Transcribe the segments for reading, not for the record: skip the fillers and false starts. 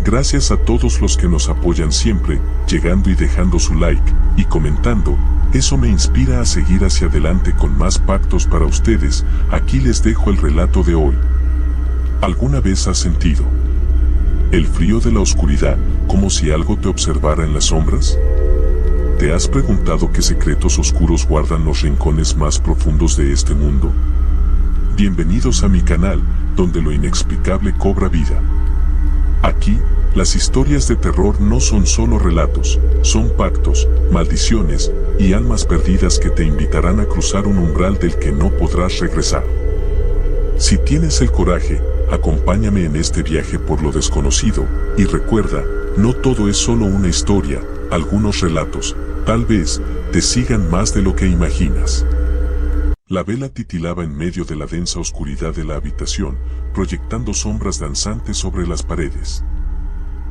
Gracias a todos los que nos apoyan siempre, llegando y dejando su like, y comentando. Eso me inspira a seguir hacia adelante con más pactos para ustedes. Aquí les dejo el relato de hoy. ¿Alguna vez has sentido el frío de la oscuridad, como si algo te observara en las sombras? ¿Te has preguntado qué secretos oscuros guardan los rincones más profundos de este mundo? Bienvenidos a mi canal, donde lo inexplicable cobra vida. Aquí, las historias de terror no son solo relatos, son pactos, maldiciones y almas perdidas que te invitarán a cruzar un umbral del que no podrás regresar. Si tienes el coraje, acompáñame en este viaje por lo desconocido, y recuerda, no todo es solo una historia, algunos relatos, tal vez, te sigan más de lo que imaginas. La vela titilaba en medio de la densa oscuridad de la habitación, proyectando sombras danzantes sobre las paredes.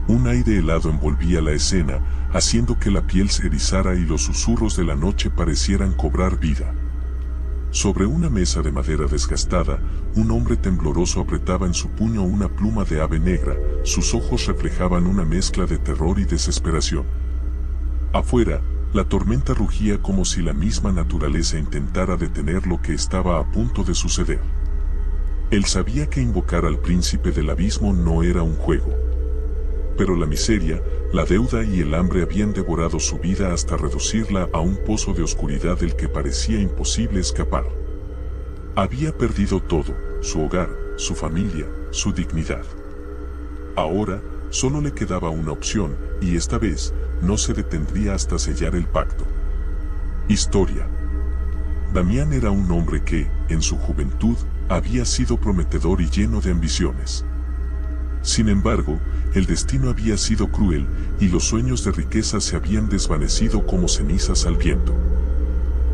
Un aire helado envolvía la escena, haciendo que la piel se erizara y los susurros de la noche parecieran cobrar vida. Sobre una mesa de madera desgastada, un hombre tembloroso apretaba en su puño una pluma de ave negra, sus ojos reflejaban una mezcla de terror y desesperación. Afuera, la tormenta rugía como si la misma naturaleza intentara detener lo que estaba a punto de suceder. Él sabía que invocar al príncipe del abismo no era un juego. Pero la miseria, la deuda y el hambre habían devorado su vida hasta reducirla a un pozo de oscuridad del que parecía imposible escapar. Había perdido todo, su hogar, su familia, su dignidad. Ahora, solo le quedaba una opción, y esta vez, no se detendría hasta sellar el pacto. Historia. Damián era un hombre que, en su juventud, había sido prometedor y lleno de ambiciones. Sin embargo, el destino había sido cruel, y los sueños de riqueza se habían desvanecido como cenizas al viento.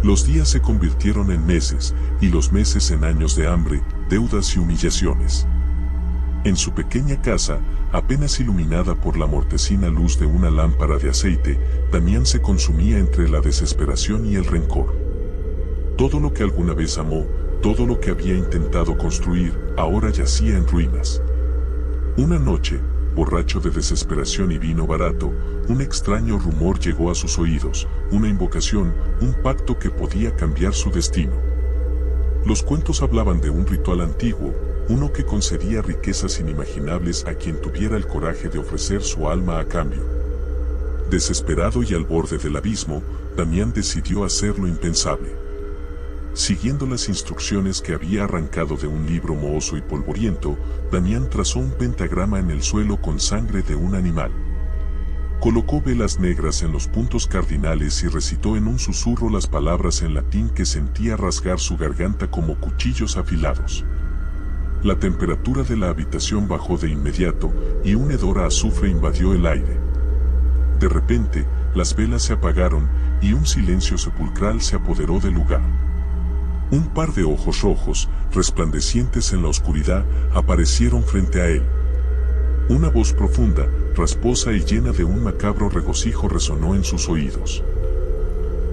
Los días se convirtieron en meses, y los meses en años de hambre, deudas y humillaciones. En su pequeña casa, apenas iluminada por la mortecina luz de una lámpara de aceite, Damián se consumía entre la desesperación y el rencor. Todo lo que alguna vez amó, todo lo que había intentado construir, ahora yacía en ruinas. Una noche, borracho de desesperación y vino barato, un extraño rumor llegó a sus oídos, una invocación, un pacto que podía cambiar su destino. Los cuentos hablaban de un ritual antiguo, uno que concedía riquezas inimaginables a quien tuviera el coraje de ofrecer su alma a cambio. Desesperado y al borde del abismo, Damián decidió hacer lo impensable. Siguiendo las instrucciones que había arrancado de un libro mohoso y polvoriento, Damián trazó un pentagrama en el suelo con sangre de un animal. Colocó velas negras en los puntos cardinales y recitó en un susurro las palabras en latín que sentía rasgar su garganta como cuchillos afilados. La temperatura de la habitación bajó de inmediato y un hedor a azufre invadió el aire. De repente, las velas se apagaron y un silencio sepulcral se apoderó del lugar. Un par de ojos rojos, resplandecientes en la oscuridad, aparecieron frente a él. Una voz profunda, rasposa y llena de un macabro regocijo resonó en sus oídos.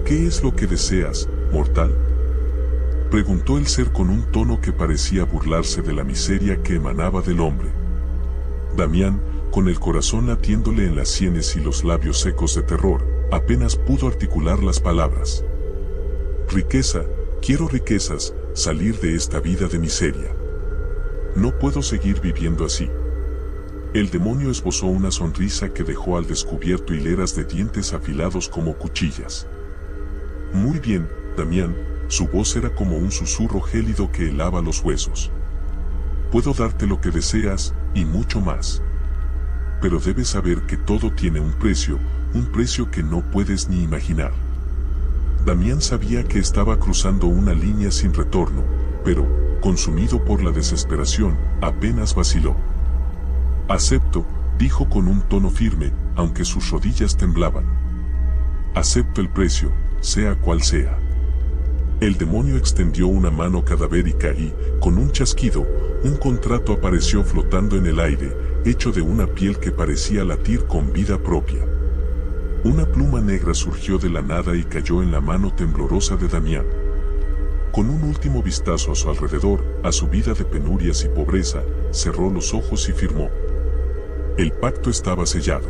¿Qué es lo que deseas, mortal?, preguntó el ser con un tono que parecía burlarse de la miseria que emanaba del hombre. Damián, con el corazón latiéndole en las sienes y los labios secos de terror, apenas pudo articular las palabras. Riqueza. Quiero riquezas, salir de esta vida de miseria. No puedo seguir viviendo así. El demonio esbozó una sonrisa que dejó al descubierto hileras de dientes afilados como cuchillas. Muy bien, Damián, su voz era como un susurro gélido que helaba los huesos. Puedo darte lo que deseas, y mucho más. Pero debes saber que todo tiene un precio que no puedes ni imaginar. Damián sabía que estaba cruzando una línea sin retorno, pero, consumido por la desesperación, apenas vaciló. Acepto, dijo con un tono firme, aunque sus rodillas temblaban. Acepto el precio, sea cual sea. El demonio extendió una mano cadavérica y, con un chasquido, un contrato apareció flotando en el aire, hecho de una piel que parecía latir con vida propia. Una pluma negra surgió de la nada y cayó en la mano temblorosa de Damián. Con un último vistazo a su alrededor, a su vida de penurias y pobreza, cerró los ojos y firmó. El pacto estaba sellado.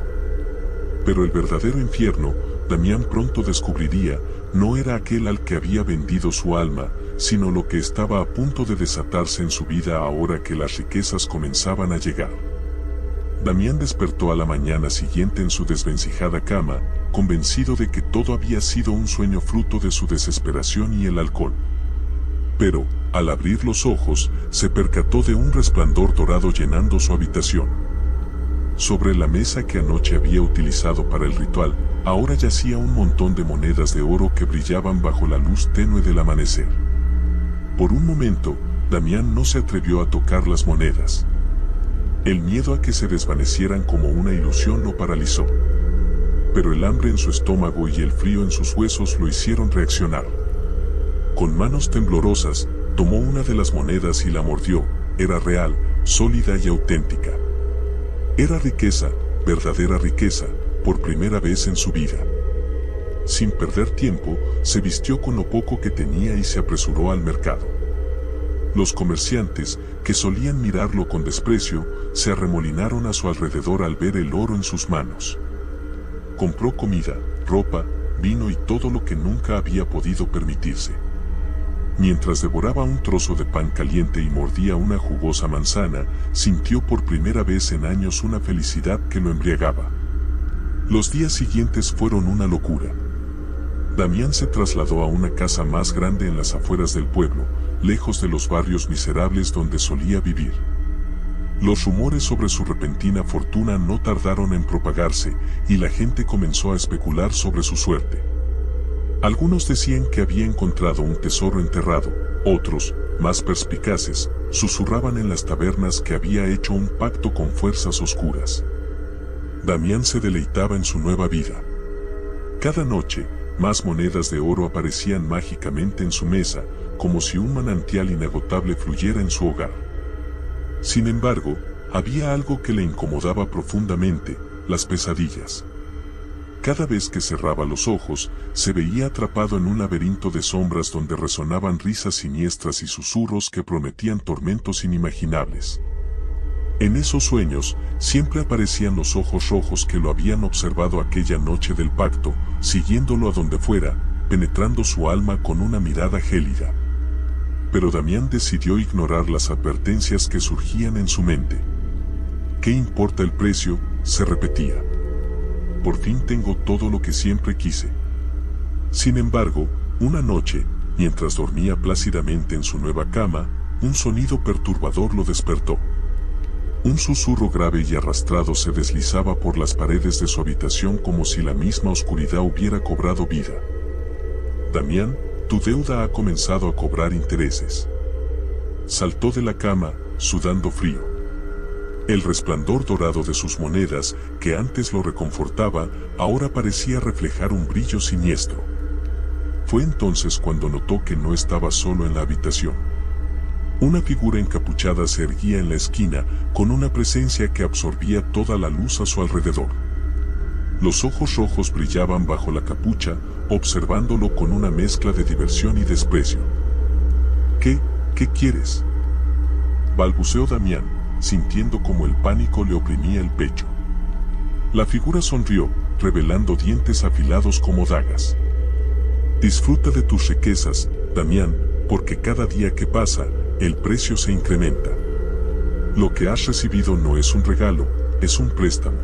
Pero el verdadero infierno, Damián pronto descubriría, no era aquel al que había vendido su alma, sino lo que estaba a punto de desatarse en su vida ahora que las riquezas comenzaban a llegar. Damián despertó a la mañana siguiente en su desvencijada cama, convencido de que todo había sido un sueño fruto de su desesperación y el alcohol. Pero, al abrir los ojos, se percató de un resplandor dorado llenando su habitación. Sobre la mesa que anoche había utilizado para el ritual, ahora yacía un montón de monedas de oro que brillaban bajo la luz tenue del amanecer. Por un momento, Damián no se atrevió a tocar las monedas. El miedo a que se desvanecieran como una ilusión lo paralizó. Pero el hambre en su estómago y el frío en sus huesos lo hicieron reaccionar. Con manos temblorosas, tomó una de las monedas y la mordió. Era real, sólida y auténtica. Era riqueza, verdadera riqueza, por primera vez en su vida. Sin perder tiempo, se vistió con lo poco que tenía y se apresuró al mercado. Los comerciantes, que solían mirarlo con desprecio, se arremolinaron a su alrededor al ver el oro en sus manos. Compró comida, ropa, vino y todo lo que nunca había podido permitirse. Mientras devoraba un trozo de pan caliente y mordía una jugosa manzana, sintió por primera vez en años una felicidad que lo embriagaba. Los días siguientes fueron una locura. Damián se trasladó a una casa más grande en las afueras del pueblo, lejos de los barrios miserables donde solía vivir. Los rumores sobre su repentina fortuna no tardaron en propagarse, y la gente comenzó a especular sobre su suerte. Algunos decían que había encontrado un tesoro enterrado, otros, más perspicaces, susurraban en las tabernas que había hecho un pacto con fuerzas oscuras. Damián se deleitaba en su nueva vida. Cada noche, más monedas de oro aparecían mágicamente en su mesa, como si un manantial inagotable fluyera en su hogar. Sin embargo, había algo que le incomodaba profundamente: las pesadillas. Cada vez que cerraba los ojos, se veía atrapado en un laberinto de sombras donde resonaban risas siniestras y susurros que prometían tormentos inimaginables. En esos sueños, siempre aparecían los ojos rojos que lo habían observado aquella noche del pacto, siguiéndolo a donde fuera, penetrando su alma con una mirada gélida. Pero Damián decidió ignorar las advertencias que surgían en su mente. ¿Qué importa el precio?, se repetía. Por fin tengo todo lo que siempre quise. Sin embargo, una noche, mientras dormía plácidamente en su nueva cama, un sonido perturbador lo despertó. Un susurro grave y arrastrado se deslizaba por las paredes de su habitación como si la misma oscuridad hubiera cobrado vida. Damián, tu deuda ha comenzado a cobrar intereses. Saltó de la cama, sudando frío. El resplandor dorado de sus monedas, que antes lo reconfortaba, ahora parecía reflejar un brillo siniestro. Fue entonces cuando notó que no estaba solo en la habitación. Una figura encapuchada se erguía en la esquina, con una presencia que absorbía toda la luz a su alrededor. Los ojos rojos brillaban bajo la capucha, observándolo con una mezcla de diversión y desprecio. ¿Qué quieres?, balbuceó Damián, sintiendo como el pánico le oprimía el pecho. La figura sonrió, revelando dientes afilados como dagas. Disfruta de tus riquezas, Damián, porque cada día que pasa, el precio se incrementa. Lo que has recibido no es un regalo, es un préstamo.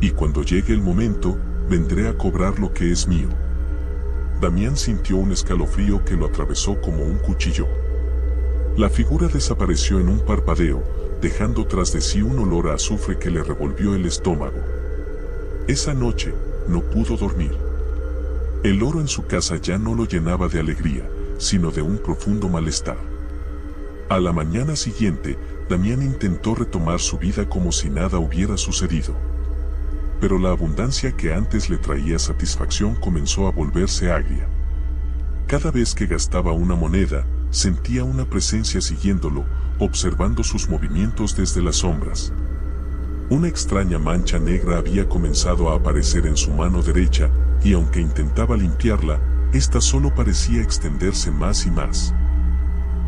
Y cuando llegue el momento, vendré a cobrar lo que es mío. Damián sintió un escalofrío que lo atravesó como un cuchillo. La figura desapareció en un parpadeo, dejando tras de sí un olor a azufre que le revolvió el estómago. Esa noche, no pudo dormir. El oro en su casa ya no lo llenaba de alegría, sino de un profundo malestar. A la mañana siguiente, Damián intentó retomar su vida como si nada hubiera sucedido. Pero la abundancia que antes le traía satisfacción comenzó a volverse agria. Cada vez que gastaba una moneda, sentía una presencia siguiéndolo, observando sus movimientos desde las sombras. Una extraña mancha negra había comenzado a aparecer en su mano derecha, y aunque intentaba limpiarla, ésta solo parecía extenderse más y más.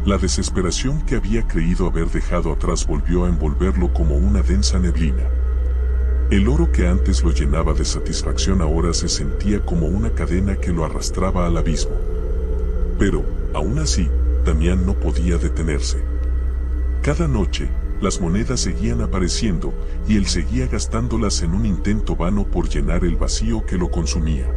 La desesperación que había creído haber dejado atrás volvió a envolverlo como una densa neblina. El oro que antes lo llenaba de satisfacción ahora se sentía como una cadena que lo arrastraba al abismo. Pero, aún así, Damián no podía detenerse. Cada noche, las monedas seguían apareciendo, y él seguía gastándolas en un intento vano por llenar el vacío que lo consumía.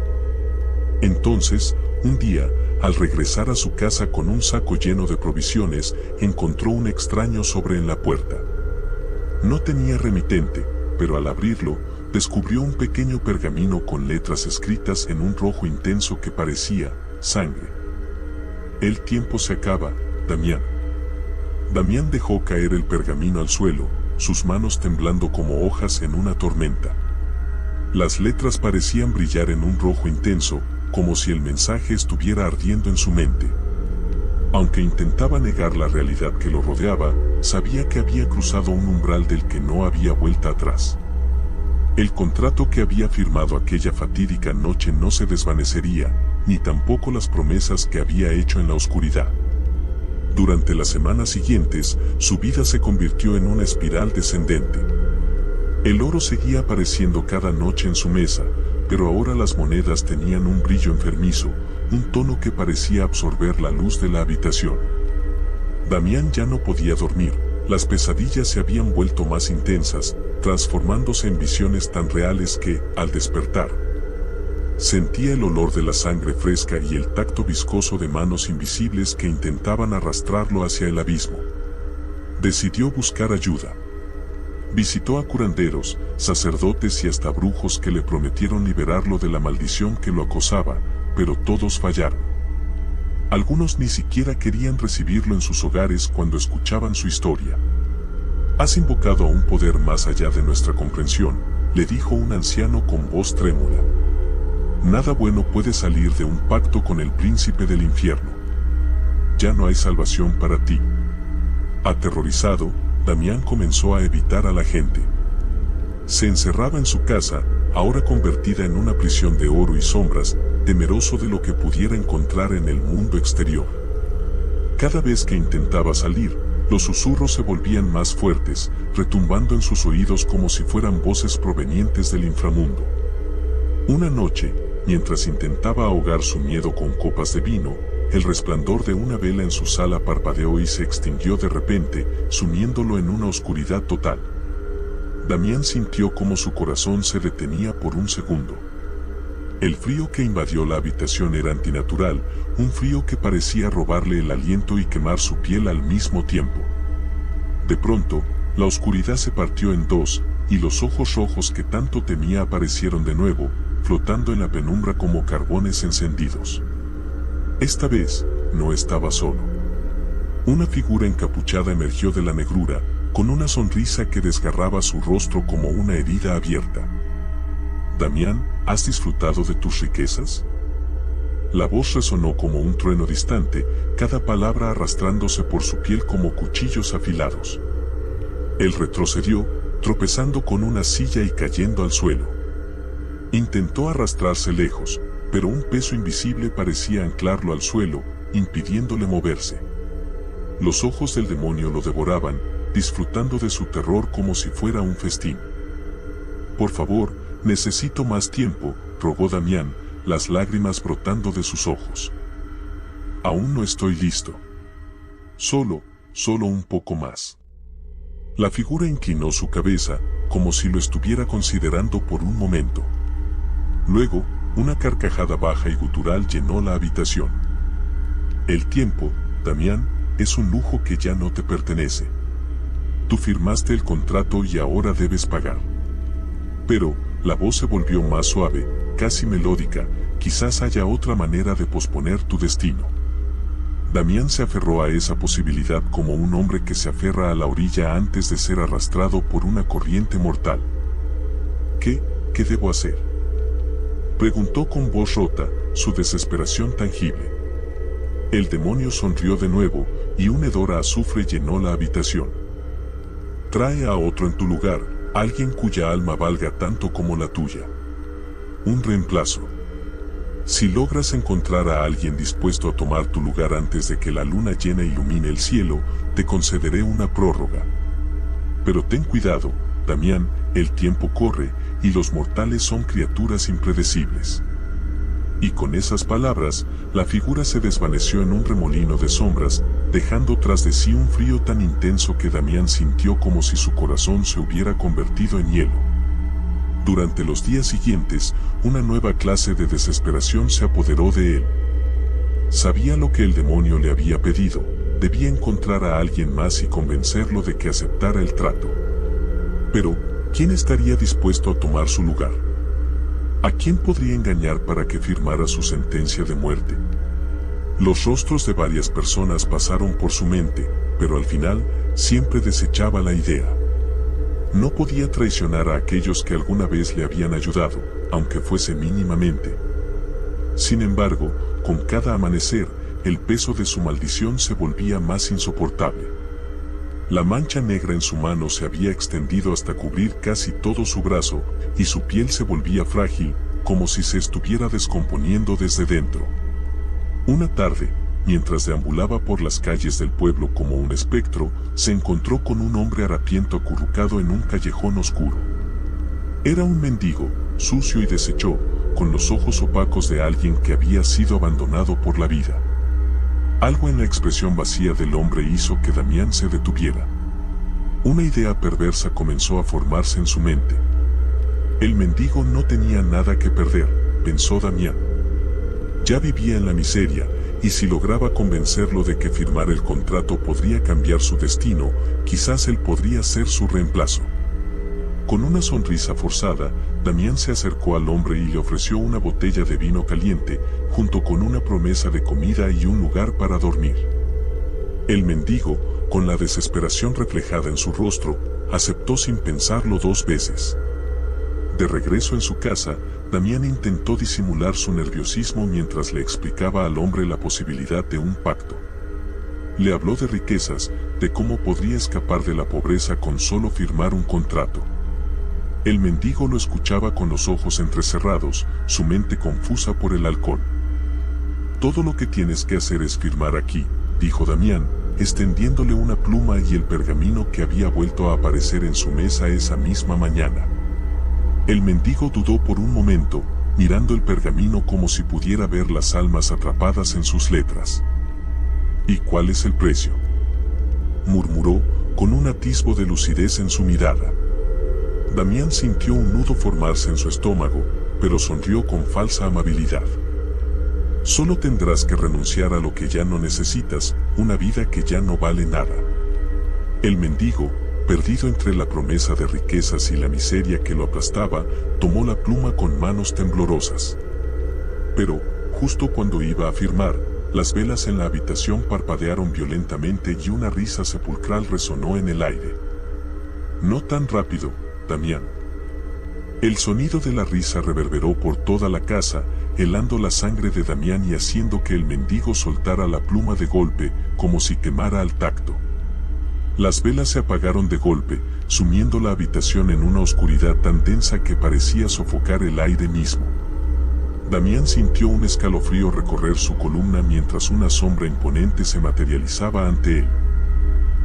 Entonces, un día, al regresar a su casa con un saco lleno de provisiones, encontró un extraño sobre en la puerta. No tenía remitente, pero al abrirlo, descubrió un pequeño pergamino con letras escritas en un rojo intenso que parecía sangre. El tiempo se acaba, Damián. Damián dejó caer el pergamino al suelo, sus manos temblando como hojas en una tormenta. Las letras parecían brillar en un rojo intenso, como si el mensaje estuviera ardiendo en su mente. Aunque intentaba negar la realidad que lo rodeaba, sabía que había cruzado un umbral del que no había vuelta atrás. El contrato que había firmado aquella fatídica noche no se desvanecería, ni tampoco las promesas que había hecho en la oscuridad. Durante las semanas siguientes, su vida se convirtió en una espiral descendente. El oro seguía apareciendo cada noche en su mesa, pero ahora las monedas tenían un brillo enfermizo, un tono que parecía absorber la luz de la habitación. Damián ya no podía dormir, las pesadillas se habían vuelto más intensas, transformándose en visiones tan reales que, al despertar, sentía el olor de la sangre fresca y el tacto viscoso de manos invisibles que intentaban arrastrarlo hacia el abismo. Decidió buscar ayuda. Visitó a curanderos, sacerdotes y hasta brujos que le prometieron liberarlo de la maldición que lo acosaba, pero todos fallaron. Algunos ni siquiera querían recibirlo en sus hogares cuando escuchaban su historia. «Has invocado a un poder más allá de nuestra comprensión», le dijo un anciano con voz trémula. «Nada bueno puede salir de un pacto con el príncipe del infierno. Ya no hay salvación para ti». Aterrorizado, Damián comenzó a evitar a la gente. Se encerraba en su casa, ahora convertida en una prisión de oro y sombras, temeroso de lo que pudiera encontrar en el mundo exterior. Cada vez que intentaba salir, los susurros se volvían más fuertes, retumbando en sus oídos como si fueran voces provenientes del inframundo. Una noche, mientras intentaba ahogar su miedo con copas de vino, el resplandor de una vela en su sala parpadeó y se extinguió de repente, sumiéndolo en una oscuridad total. Damián sintió como su corazón se detenía por un segundo. El frío que invadió la habitación era antinatural, un frío que parecía robarle el aliento y quemar su piel al mismo tiempo. De pronto, la oscuridad se partió en dos, y los ojos rojos que tanto temía aparecieron de nuevo, flotando en la penumbra como carbones encendidos. Esta vez, no estaba solo. Una figura encapuchada emergió de la negrura, con una sonrisa que desgarraba su rostro como una herida abierta. «Damián, ¿has disfrutado de tus riquezas?». La voz resonó como un trueno distante, cada palabra arrastrándose por su piel como cuchillos afilados. Él retrocedió, tropezando con una silla y cayendo al suelo. Intentó arrastrarse lejos, pero un peso invisible parecía anclarlo al suelo, impidiéndole moverse. Los ojos del demonio lo devoraban, disfrutando de su terror como si fuera un festín. «Por favor, necesito más tiempo», rogó Damián, las lágrimas brotando de sus ojos. «Aún no estoy listo. Solo un poco más». La figura inclinó su cabeza, como si lo estuviera considerando por un momento. Luego, una carcajada baja y gutural llenó la habitación. «El tiempo, Damián, es un lujo que ya no te pertenece. Tú firmaste el contrato y ahora debes pagar». Pero, la voz se volvió más suave, casi melódica, «quizás haya otra manera de posponer tu destino». Damián se aferró a esa posibilidad como un hombre que se aferra a la orilla antes de ser arrastrado por una corriente mortal. ¿Qué debo hacer?», preguntó con voz rota, su desesperación tangible. El demonio sonrió de nuevo, y un hedor a azufre llenó la habitación. «Trae a otro en tu lugar, alguien cuya alma valga tanto como la tuya. Un reemplazo. Si logras encontrar a alguien dispuesto a tomar tu lugar antes de que la luna llena ilumine el cielo, te concederé una prórroga. Pero ten cuidado, Damián, el tiempo corre, y los mortales son criaturas impredecibles. Y con esas palabras, la figura se desvaneció en un remolino de sombras, dejando tras de sí un frío tan intenso que Damián sintió como si su corazón se hubiera convertido en hielo. Durante los días siguientes, una nueva clase de desesperación se apoderó de él. Sabía lo que el demonio le había pedido, debía encontrar a alguien más y convencerlo de que aceptara el trato. Pero, ¿quién estaría dispuesto a tomar su lugar? ¿A quién podría engañar para que firmara su sentencia de muerte? Los rostros de varias personas pasaron por su mente, pero al final, siempre desechaba la idea. No podía traicionar a aquellos que alguna vez le habían ayudado, aunque fuese mínimamente. Sin embargo, con cada amanecer, el peso de su maldición se volvía más insoportable. La mancha negra en su mano se había extendido hasta cubrir casi todo su brazo, y su piel se volvía frágil, como si se estuviera descomponiendo desde dentro. Una tarde, mientras deambulaba por las calles del pueblo como un espectro, se encontró con un hombre harapiento acurrucado en un callejón oscuro. Era un mendigo, sucio y deshecho, con los ojos opacos de alguien que había sido abandonado por la vida. Algo en la expresión vacía del hombre hizo que Damián se detuviera. Una idea perversa comenzó a formarse en su mente. El mendigo no tenía nada que perder, pensó Damián. Ya vivía en la miseria, y si lograba convencerlo de que firmar el contrato podría cambiar su destino, quizás él podría ser su reemplazo. Con una sonrisa forzada, Damián se acercó al hombre y le ofreció una botella de vino caliente, junto con una promesa de comida y un lugar para dormir. El mendigo, con la desesperación reflejada en su rostro, aceptó sin pensarlo 2 veces. De regreso en su casa, Damián intentó disimular su nerviosismo mientras le explicaba al hombre la posibilidad de un pacto. Le habló de riquezas, de cómo podría escapar de la pobreza con solo firmar un contrato. El mendigo lo escuchaba con los ojos entrecerrados, su mente confusa por el alcohol. «Todo lo que tienes que hacer es firmar aquí», dijo Damián, extendiéndole una pluma y el pergamino que había vuelto a aparecer en su mesa esa misma mañana. El mendigo dudó por un momento, mirando el pergamino como si pudiera ver las almas atrapadas en sus letras. «¿Y cuál es el precio?», murmuró, con un atisbo de lucidez en su mirada. Damián sintió un nudo formarse en su estómago, pero sonrió con falsa amabilidad. «Solo tendrás que renunciar a lo que ya no necesitas, una vida que ya no vale nada». El mendigo, perdido entre la promesa de riquezas y la miseria que lo aplastaba, tomó la pluma con manos temblorosas. Pero, justo cuando iba a firmar, las velas en la habitación parpadearon violentamente y una risa sepulcral resonó en el aire. «No tan rápido, Damián». El sonido de la risa reverberó por toda la casa, helando la sangre de Damián y haciendo que el mendigo soltara la pluma de golpe, como si quemara al tacto. Las velas se apagaron de golpe, sumiendo la habitación en una oscuridad tan densa que parecía sofocar el aire mismo. Damián sintió un escalofrío recorrer su columna mientras una sombra imponente se materializaba ante él.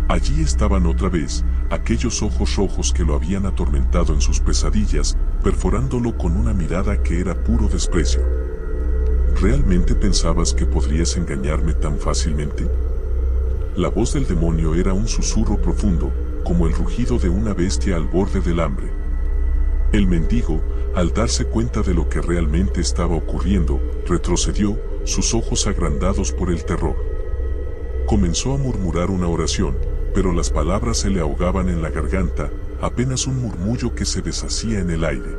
Allí estaban otra vez, aquellos ojos rojos que lo habían atormentado en sus pesadillas, perforándolo con una mirada que era puro desprecio. ¿Realmente pensabas que podrías engañarme tan fácilmente? La voz del demonio era un susurro profundo, como el rugido de una bestia al borde del hambre. El mendigo, al darse cuenta de lo que realmente estaba ocurriendo, retrocedió, sus ojos agrandados por el terror. Comenzó a murmurar una oración, pero las palabras se le ahogaban en la garganta, apenas un murmullo que se deshacía en el aire.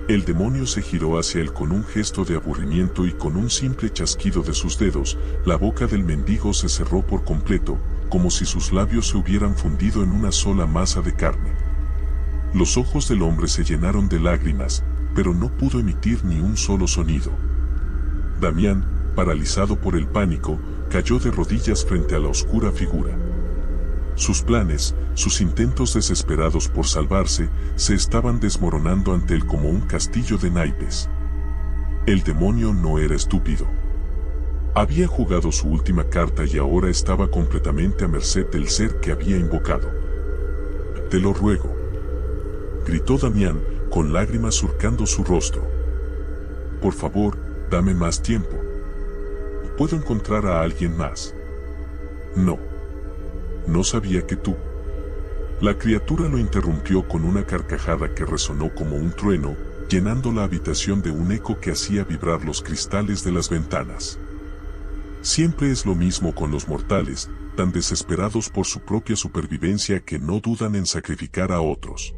El demonio se giró hacia él con un gesto de aburrimiento y con un simple chasquido de sus dedos, la boca del mendigo se cerró por completo, como si sus labios se hubieran fundido en una sola masa de carne. Los ojos del hombre se llenaron de lágrimas, pero no pudo emitir ni un solo sonido. Damián, paralizado por el pánico, cayó de rodillas frente a la oscura figura. Sus planes, sus intentos desesperados por salvarse, se estaban desmoronando ante él como un castillo de naipes. El demonio no era estúpido. Había jugado su última carta y ahora estaba completamente a merced del ser que había invocado. «Te lo ruego», gritó Damián, con lágrimas surcando su rostro. Por favor, dame más tiempo. ¿Puedo encontrar a alguien más? No. No sabía que tú. La criatura lo interrumpió con una carcajada que resonó como un trueno, llenando la habitación de un eco que hacía vibrar los cristales de las ventanas. Siempre es lo mismo con los mortales, tan desesperados por su propia supervivencia que no dudan en sacrificar a otros.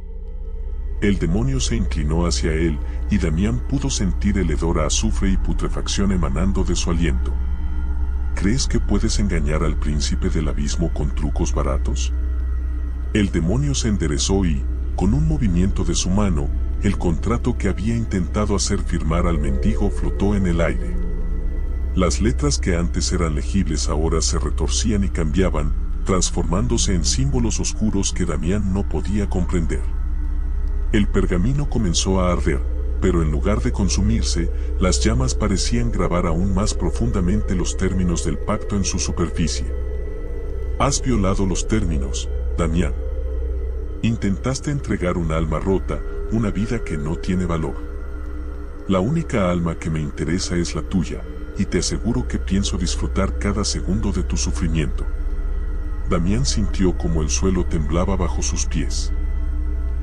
El demonio se inclinó hacia él, y Damián pudo sentir el hedor a azufre y putrefacción emanando de su aliento. ¿Crees que puedes engañar al príncipe del abismo con trucos baratos? El demonio se enderezó y, con un movimiento de su mano, el contrato que había intentado hacer firmar al mendigo flotó en el aire. Las letras que antes eran legibles ahora se retorcían y cambiaban, transformándose en símbolos oscuros que Damián no podía comprender. El pergamino comenzó a arder, pero en lugar de consumirse, las llamas parecían grabar aún más profundamente los términos del pacto en su superficie. Has violado los términos, Damián. Intentaste entregar un alma rota, una vida que no tiene valor. La única alma que me interesa es la tuya, y te aseguro que pienso disfrutar cada segundo de tu sufrimiento. Damián sintió como el suelo temblaba bajo sus pies.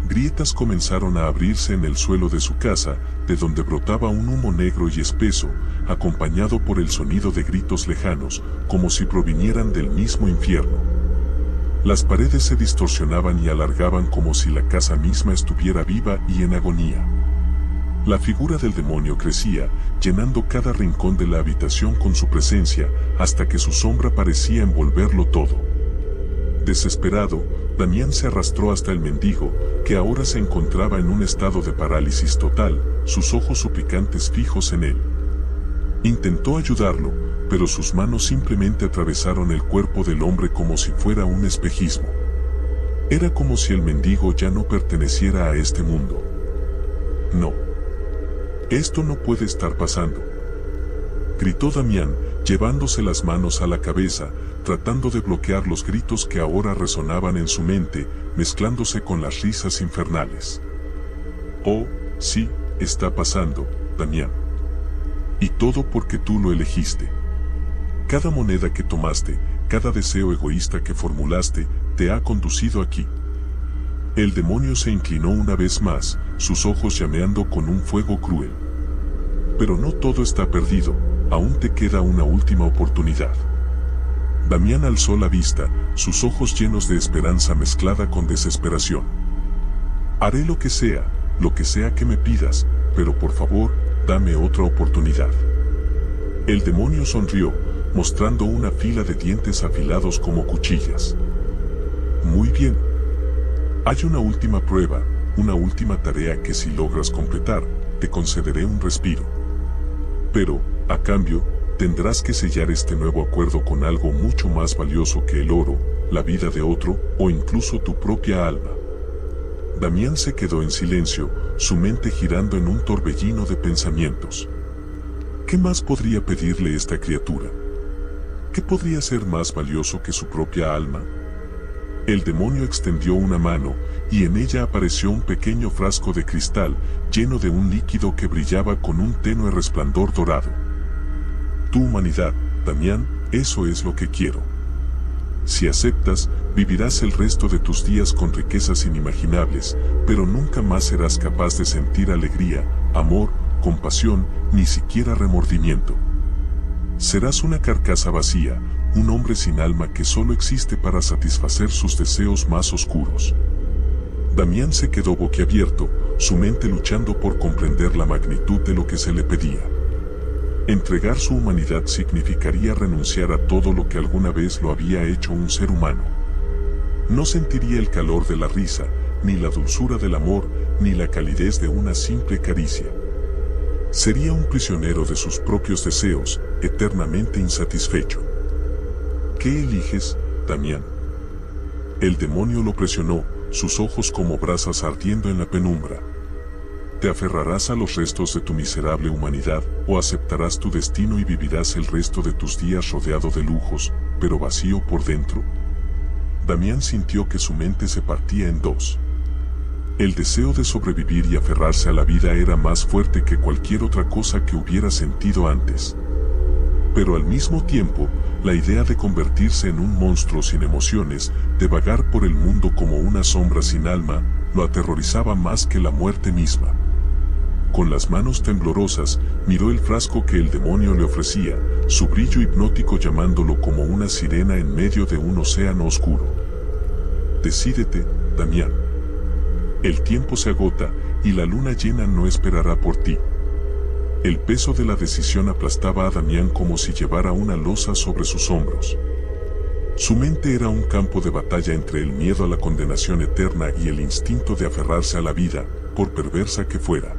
Grietas comenzaron a abrirse en el suelo de su casa, de donde brotaba un humo negro y espeso, acompañado por el sonido de gritos lejanos, como si provinieran del mismo infierno. Las paredes se distorsionaban y alargaban como si la casa misma estuviera viva y en agonía. La figura del demonio crecía, llenando cada rincón de la habitación con su presencia, hasta que su sombra parecía envolverlo todo. Desesperado, Damián se arrastró hasta el mendigo, que ahora se encontraba en un estado de parálisis total, sus ojos suplicantes fijos en él. Intentó ayudarlo, pero sus manos simplemente atravesaron el cuerpo del hombre como si fuera un espejismo. Era como si el mendigo ya no perteneciera a este mundo. No. Esto no puede estar pasando. Gritó Damián, llevándose las manos a la cabeza, tratando de bloquear los gritos que ahora resonaban en su mente, mezclándose con las risas infernales. Oh, sí, está pasando, Damián. Y todo porque tú lo elegiste. Cada moneda que tomaste, cada deseo egoísta que formulaste, te ha conducido aquí. El demonio se inclinó una vez más, sus ojos llameando con un fuego cruel. Pero no todo está perdido, aún te queda una última oportunidad. Damián alzó la vista, sus ojos llenos de esperanza mezclada con desesperación. Haré lo que sea que me pidas, pero por favor, dame otra oportunidad. El demonio sonrió, mostrando una fila de dientes afilados como cuchillas. Muy bien. Hay una última prueba, una última tarea que si logras completar, te concederé un respiro. Pero, a cambio, tendrás que sellar este nuevo acuerdo con algo mucho más valioso que el oro, la vida de otro, o incluso tu propia alma. Damián se quedó en silencio, su mente girando en un torbellino de pensamientos. ¿Qué más podría pedirle esta criatura? ¿Qué podría ser más valioso que su propia alma? El demonio extendió una mano, y en ella apareció un pequeño frasco de cristal, lleno de un líquido que brillaba con un tenue resplandor dorado. Tu humanidad, Damián, eso es lo que quiero. Si aceptas, vivirás el resto de tus días con riquezas inimaginables, pero nunca más serás capaz de sentir alegría, amor, compasión, ni siquiera remordimiento. Serás una carcasa vacía, un hombre sin alma que solo existe para satisfacer sus deseos más oscuros. Damián se quedó boquiabierto, su mente luchando por comprender la magnitud de lo que se le pedía. Entregar su humanidad significaría renunciar a todo lo que alguna vez lo había hecho un ser humano. No sentiría el calor de la risa, ni la dulzura del amor, ni la calidez de una simple caricia. Sería un prisionero de sus propios deseos, eternamente insatisfecho. ¿Qué eliges, Damián? El demonio lo presionó, sus ojos como brasas ardiendo en la penumbra. ¿Te aferrarás a los restos de tu miserable humanidad, o aceptarás tu destino y vivirás el resto de tus días rodeado de lujos, pero vacío por dentro? Damián sintió que su mente se partía en dos. El deseo de sobrevivir y aferrarse a la vida era más fuerte que cualquier otra cosa que hubiera sentido antes. Pero al mismo tiempo, la idea de convertirse en un monstruo sin emociones, de vagar por el mundo como una sombra sin alma, lo aterrorizaba más que la muerte misma. Con las manos temblorosas, miró el frasco que el demonio le ofrecía, su brillo hipnótico llamándolo como una sirena en medio de un océano oscuro. Decídete, Damián. El tiempo se agota, y la luna llena no esperará por ti. El peso de la decisión aplastaba a Damián como si llevara una losa sobre sus hombros. Su mente era un campo de batalla entre el miedo a la condenación eterna y el instinto de aferrarse a la vida, por perversa que fuera.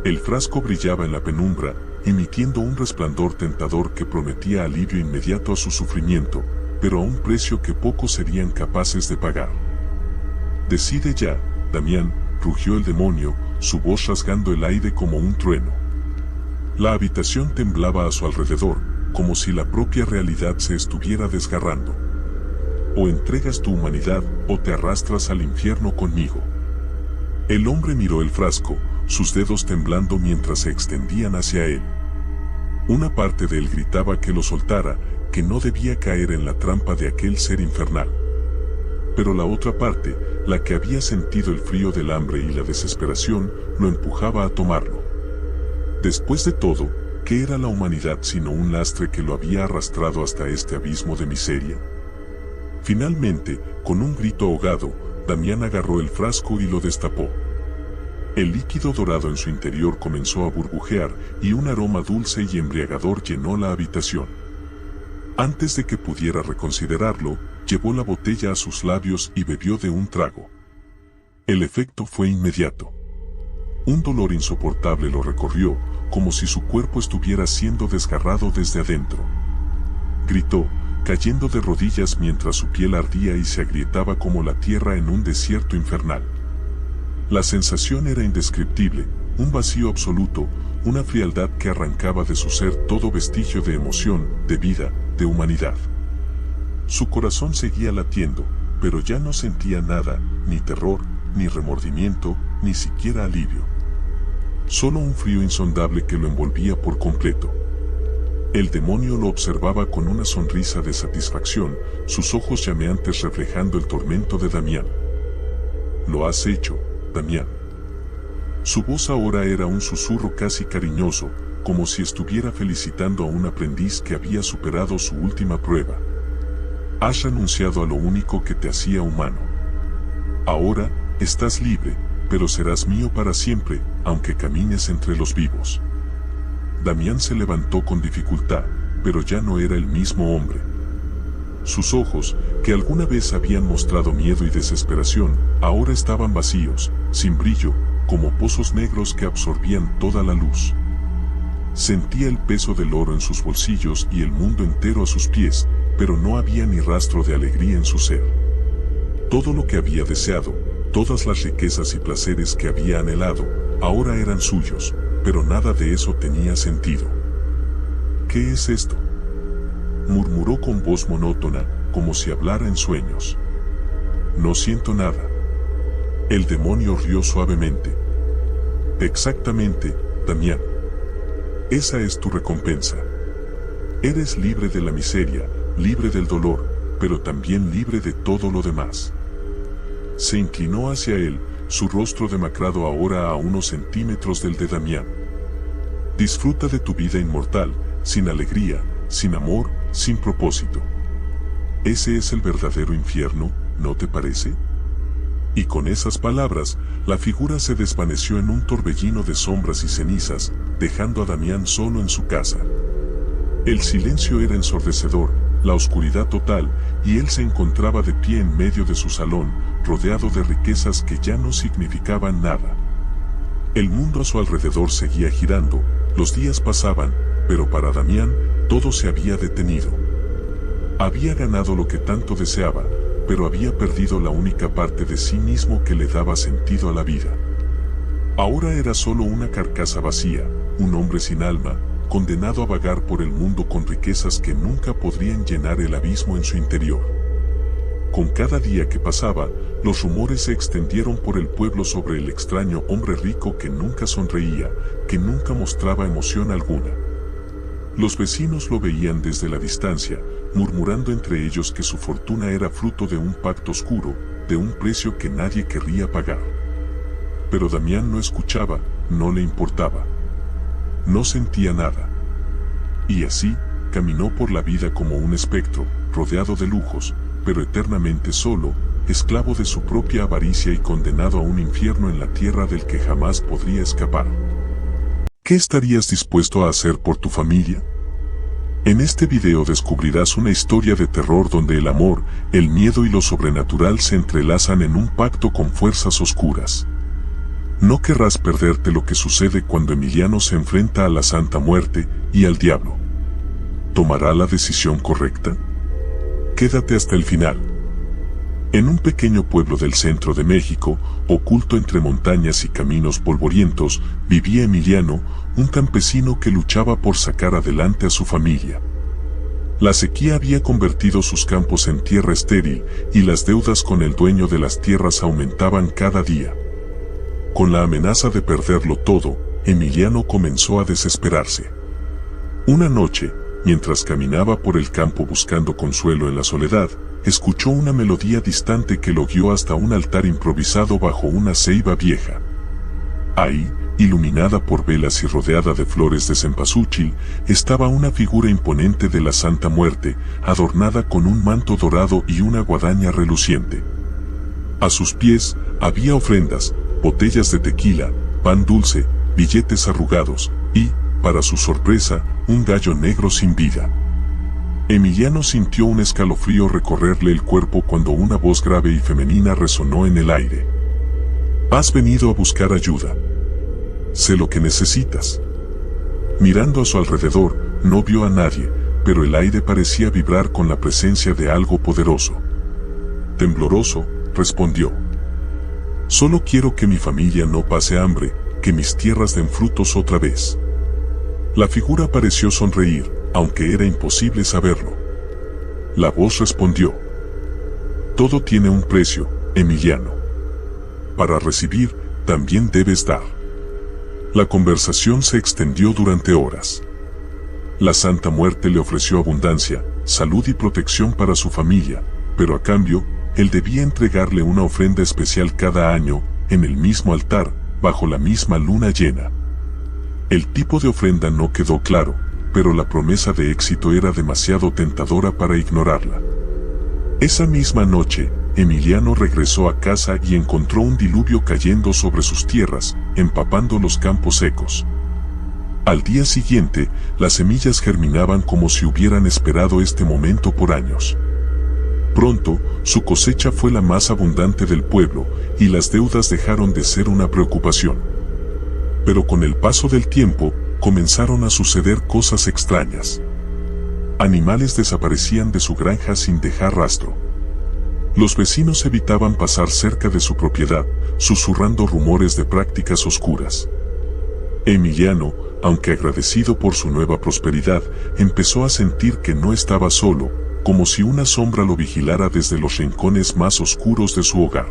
El frasco brillaba en la penumbra, emitiendo un resplandor tentador que prometía alivio inmediato a su sufrimiento, pero a un precio que pocos serían capaces de pagar. Decide ya, Damián, rugió el demonio, su voz rasgando el aire como un trueno. La habitación temblaba a su alrededor, como si la propia realidad se estuviera desgarrando. O entregas tu humanidad, o te arrastras al infierno conmigo. El hombre miró el frasco, sus dedos temblando mientras se extendían hacia él. Una parte de él gritaba que lo soltara, que no debía caer en la trampa de aquel ser infernal. Pero la otra parte, la que había sentido el frío del hambre y la desesperación, lo empujaba a tomarlo. Después de todo, ¿qué era la humanidad sino un lastre que lo había arrastrado hasta este abismo de miseria? Finalmente, con un grito ahogado, Damián agarró el frasco y lo destapó. El líquido dorado en su interior comenzó a burbujear y un aroma dulce y embriagador llenó la habitación. Antes de que pudiera reconsiderarlo, llevó la botella a sus labios y bebió de un trago. El efecto fue inmediato. Un dolor insoportable lo recorrió, como si su cuerpo estuviera siendo desgarrado desde adentro. Gritó, cayendo de rodillas mientras su piel ardía y se agrietaba como la tierra en un desierto infernal. La sensación era indescriptible, un vacío absoluto, una frialdad que arrancaba de su ser todo vestigio de emoción, de vida, de humanidad. Su corazón seguía latiendo, pero ya no sentía nada, ni terror, ni remordimiento, ni siquiera alivio. Solo un frío insondable que lo envolvía por completo. El demonio lo observaba con una sonrisa de satisfacción, sus ojos llameantes reflejando el tormento de Damián. Lo has hecho, Damián. Su voz ahora era un susurro casi cariñoso, como si estuviera felicitando a un aprendiz que había superado su última prueba. Has renunciado a lo único que te hacía humano. Ahora, estás libre, pero serás mío para siempre, aunque camines entre los vivos. Damián se levantó con dificultad, pero ya no era el mismo hombre. Sus ojos, que alguna vez habían mostrado miedo y desesperación, ahora estaban vacíos, sin brillo, como pozos negros que absorbían toda la luz. Sentía el peso del oro en sus bolsillos y el mundo entero a sus pies, pero no había ni rastro de alegría en su ser. Todo lo que había deseado, todas las riquezas y placeres que había anhelado, ahora eran suyos, pero nada de eso tenía sentido. ¿Qué es esto?, murmuró con voz monótona, como si hablara en sueños. No siento nada. El demonio rió suavemente. Exactamente, Damián. Esa es tu recompensa. Eres libre de la miseria, libre del dolor, pero también libre de todo lo demás. Se inclinó hacia él, su rostro demacrado ahora a unos centímetros del de Damián. Disfruta de tu vida inmortal, sin alegría, sin amor, sin propósito. Ese es el verdadero infierno, ¿no te parece? Y con esas palabras, la figura se desvaneció en un torbellino de sombras y cenizas, dejando a Damián solo en su casa. El silencio era ensordecedor, la oscuridad total, y él se encontraba de pie en medio de su salón, rodeado de riquezas que ya no significaban nada. El mundo a su alrededor seguía girando, los días pasaban, pero para Damián, todo se había detenido. Había ganado lo que tanto deseaba, pero había perdido la única parte de sí mismo que le daba sentido a la vida. Ahora era solo una carcasa vacía, un hombre sin alma, condenado a vagar por el mundo con riquezas que nunca podrían llenar el abismo en su interior. Con cada día que pasaba, los rumores se extendieron por el pueblo sobre el extraño hombre rico que nunca sonreía, que nunca mostraba emoción alguna. Los vecinos lo veían desde la distancia, murmurando entre ellos que su fortuna era fruto de un pacto oscuro, de un precio que nadie querría pagar. Pero Damián no escuchaba, no le importaba. No sentía nada. Y así, caminó por la vida como un espectro, rodeado de lujos, pero eternamente solo, esclavo de su propia avaricia y condenado a un infierno en la tierra del que jamás podría escapar. ¿Qué estarías dispuesto a hacer por tu familia? En este video descubrirás una historia de terror donde el amor, el miedo y lo sobrenatural se entrelazan en un pacto con fuerzas oscuras. No querrás perderte lo que sucede cuando Emiliano se enfrenta a la Santa Muerte y al diablo. ¿Tomará la decisión correcta? Quédate hasta el final. En un pequeño pueblo del centro de México, oculto entre montañas y caminos polvorientos, vivía Emiliano, un campesino que luchaba por sacar adelante a su familia. La sequía había convertido sus campos en tierra estéril, y las deudas con el dueño de las tierras aumentaban cada día. Con la amenaza de perderlo todo, Emiliano comenzó a desesperarse. Una noche, mientras caminaba por el campo buscando consuelo en la soledad, escuchó una melodía distante que lo guió hasta un altar improvisado bajo una ceiba vieja. Ahí, iluminada por velas y rodeada de flores de cempasúchil, estaba una figura imponente de la Santa Muerte, adornada con un manto dorado y una guadaña reluciente. A sus pies había ofrendas, botellas de tequila, pan dulce, billetes arrugados y, para su sorpresa, un gallo negro sin vida. Emiliano sintió un escalofrío recorrerle el cuerpo cuando una voz grave y femenina resonó en el aire. «Has venido a buscar ayuda. Sé lo que necesitas». Mirando a su alrededor, no vio a nadie, pero el aire parecía vibrar con la presencia de algo poderoso. Tembloroso, respondió: «Solo quiero que mi familia no pase hambre, que mis tierras den frutos otra vez». La figura pareció sonreír, aunque era imposible saberlo. La voz respondió: «Todo tiene un precio, Emiliano. Para recibir, también debes dar». La conversación se extendió durante horas. La Santa Muerte le ofreció abundancia, salud y protección para su familia, pero a cambio, él debía entregarle una ofrenda especial cada año, en el mismo altar, bajo la misma luna llena. El tipo de ofrenda no quedó claro, pero la promesa de éxito era demasiado tentadora para ignorarla. Esa misma noche, Emiliano regresó a casa y encontró un diluvio cayendo sobre sus tierras, empapando los campos secos. Al día siguiente, las semillas germinaban como si hubieran esperado este momento por años. Pronto, su cosecha fue la más abundante del pueblo, y las deudas dejaron de ser una preocupación. Pero con el paso del tiempo, comenzaron a suceder cosas extrañas. Animales desaparecían de su granja sin dejar rastro. Los vecinos evitaban pasar cerca de su propiedad, susurrando rumores de prácticas oscuras. Emiliano, aunque agradecido por su nueva prosperidad, empezó a sentir que no estaba solo, como si una sombra lo vigilara desde los rincones más oscuros de su hogar.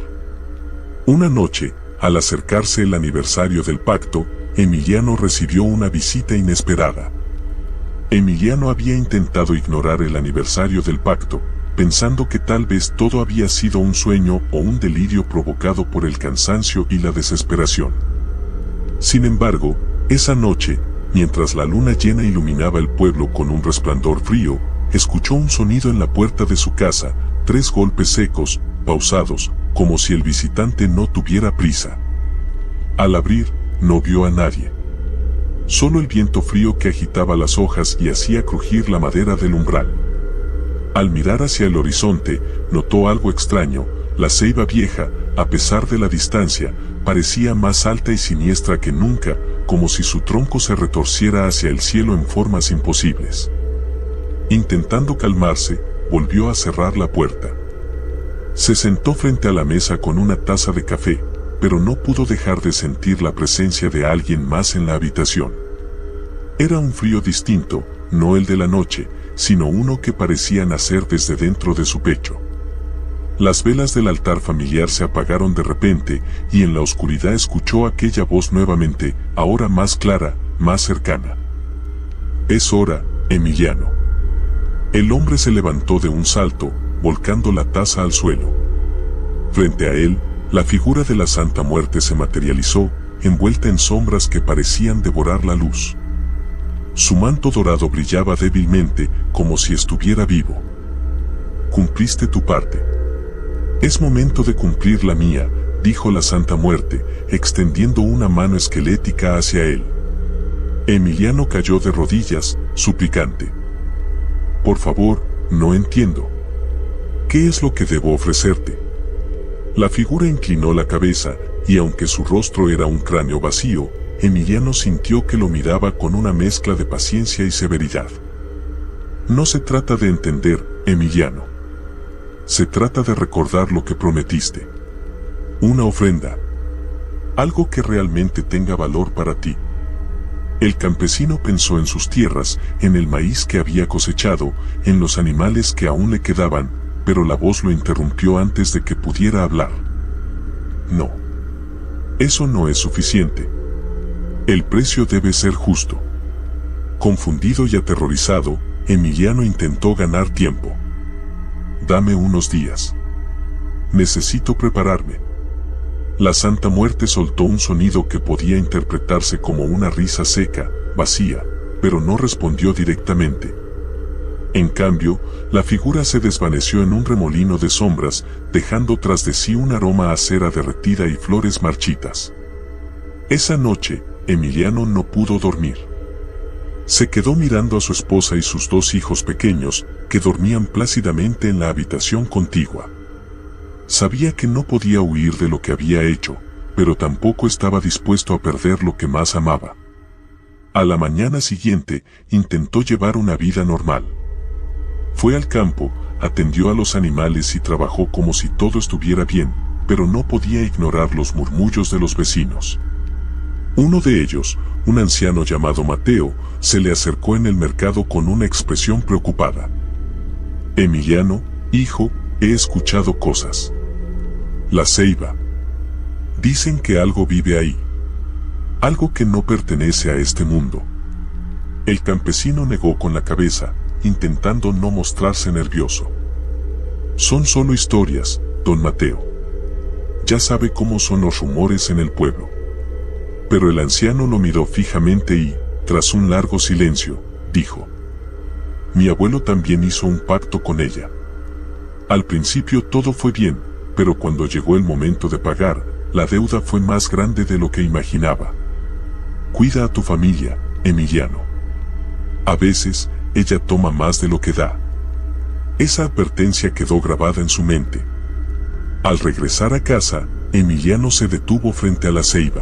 Una noche, al acercarse el aniversario del pacto, Emiliano recibió una visita inesperada. Emiliano había intentado ignorar el aniversario del pacto, pensando que tal vez todo había sido un sueño o un delirio provocado por el cansancio y la desesperación. Sin embargo, esa noche, mientras la luna llena iluminaba el pueblo con un resplandor frío, escuchó un sonido en la puerta de su casa, 3 golpes secos, pausados, como si el visitante no tuviera prisa. Al abrir, no vio a nadie. Solo el viento frío que agitaba las hojas y hacía crujir la madera del umbral. Al mirar hacia el horizonte, notó algo extraño. La ceiba vieja, a pesar de la distancia, parecía más alta y siniestra que nunca, como si su tronco se retorciera hacia el cielo en formas imposibles. Intentando calmarse, volvió a cerrar la puerta. Se sentó frente a la mesa con una taza de café, pero no pudo dejar de sentir la presencia de alguien más en la habitación. Era un frío distinto, no el de la noche, sino uno que parecía nacer desde dentro de su pecho. Las velas del altar familiar se apagaron de repente y en la oscuridad escuchó aquella voz nuevamente, ahora más clara, más cercana. Es hora, Emiliano. El hombre se levantó de un salto, volcando la taza al suelo. Frente a él, la figura de la Santa Muerte se materializó, envuelta en sombras que parecían devorar la luz. Su manto dorado brillaba débilmente, como si estuviera vivo. Cumpliste tu parte. Es momento de cumplir la mía, dijo la Santa Muerte, extendiendo una mano esquelética hacia él. Emiliano cayó de rodillas, suplicante. Por favor, no entiendo. ¿Qué es lo que debo ofrecerte? La figura inclinó la cabeza, y aunque su rostro era un cráneo vacío, Emiliano sintió que lo miraba con una mezcla de paciencia y severidad. No se trata de entender, Emiliano. Se trata de recordar lo que prometiste. Una ofrenda. Algo que realmente tenga valor para ti. El campesino pensó en sus tierras, en el maíz que había cosechado, en los animales que aún le quedaban, pero la voz lo interrumpió antes de que pudiera hablar. No. Eso no es suficiente. El precio debe ser justo. Confundido y aterrorizado, Emiliano intentó ganar tiempo. Dame unos días. Necesito prepararme. La Santa Muerte soltó un sonido que podía interpretarse como una risa seca, vacía, pero no respondió directamente. En cambio, la figura se desvaneció en un remolino de sombras, dejando tras de sí un aroma a cera derretida y flores marchitas. Esa noche, Emiliano no pudo dormir. Se quedó mirando a su esposa y sus 2 hijos pequeños, que dormían plácidamente en la habitación contigua. Sabía que no podía huir de lo que había hecho, pero tampoco estaba dispuesto a perder lo que más amaba. A la mañana siguiente, intentó llevar una vida normal. Fue al campo, atendió a los animales y trabajó como si todo estuviera bien, pero no podía ignorar los murmullos de los vecinos. Uno de ellos, un anciano llamado Mateo, se le acercó en el mercado con una expresión preocupada. Emiliano, hijo, he escuchado cosas. La ceiba. Dicen que algo vive ahí. Algo que no pertenece a este mundo. El campesino negó con la cabeza, intentando no mostrarse nervioso. Son solo historias, don Mateo. Ya sabe cómo son los rumores en el pueblo. Pero el anciano lo miró fijamente y, tras un largo silencio, dijo: Mi abuelo también hizo un pacto con ella. Al principio todo fue bien, pero cuando llegó el momento de pagar, la deuda fue más grande de lo que imaginaba. Cuida a tu familia, Emiliano. A veces, ella toma más de lo que da. Esa advertencia quedó grabada en su mente. Al regresar a casa, Emiliano se detuvo frente a la ceiba.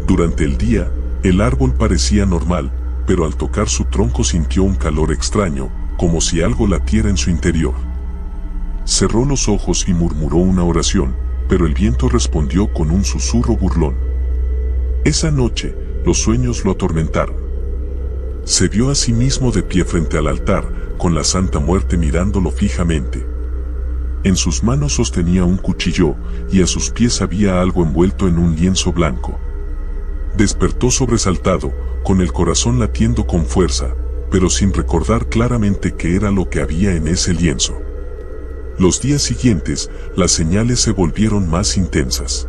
Durante el día, el árbol parecía normal, pero al tocar su tronco sintió un calor extraño, como si algo latiera en su interior. Cerró los ojos y murmuró una oración, pero el viento respondió con un susurro burlón. Esa noche, los sueños lo atormentaron. Se vio a sí mismo de pie frente al altar, con la Santa Muerte mirándolo fijamente. En sus manos sostenía un cuchillo, y a sus pies había algo envuelto en un lienzo blanco. Despertó sobresaltado, con el corazón latiendo con fuerza, pero sin recordar claramente qué era lo que había en ese lienzo. Los días siguientes, las señales se volvieron más intensas.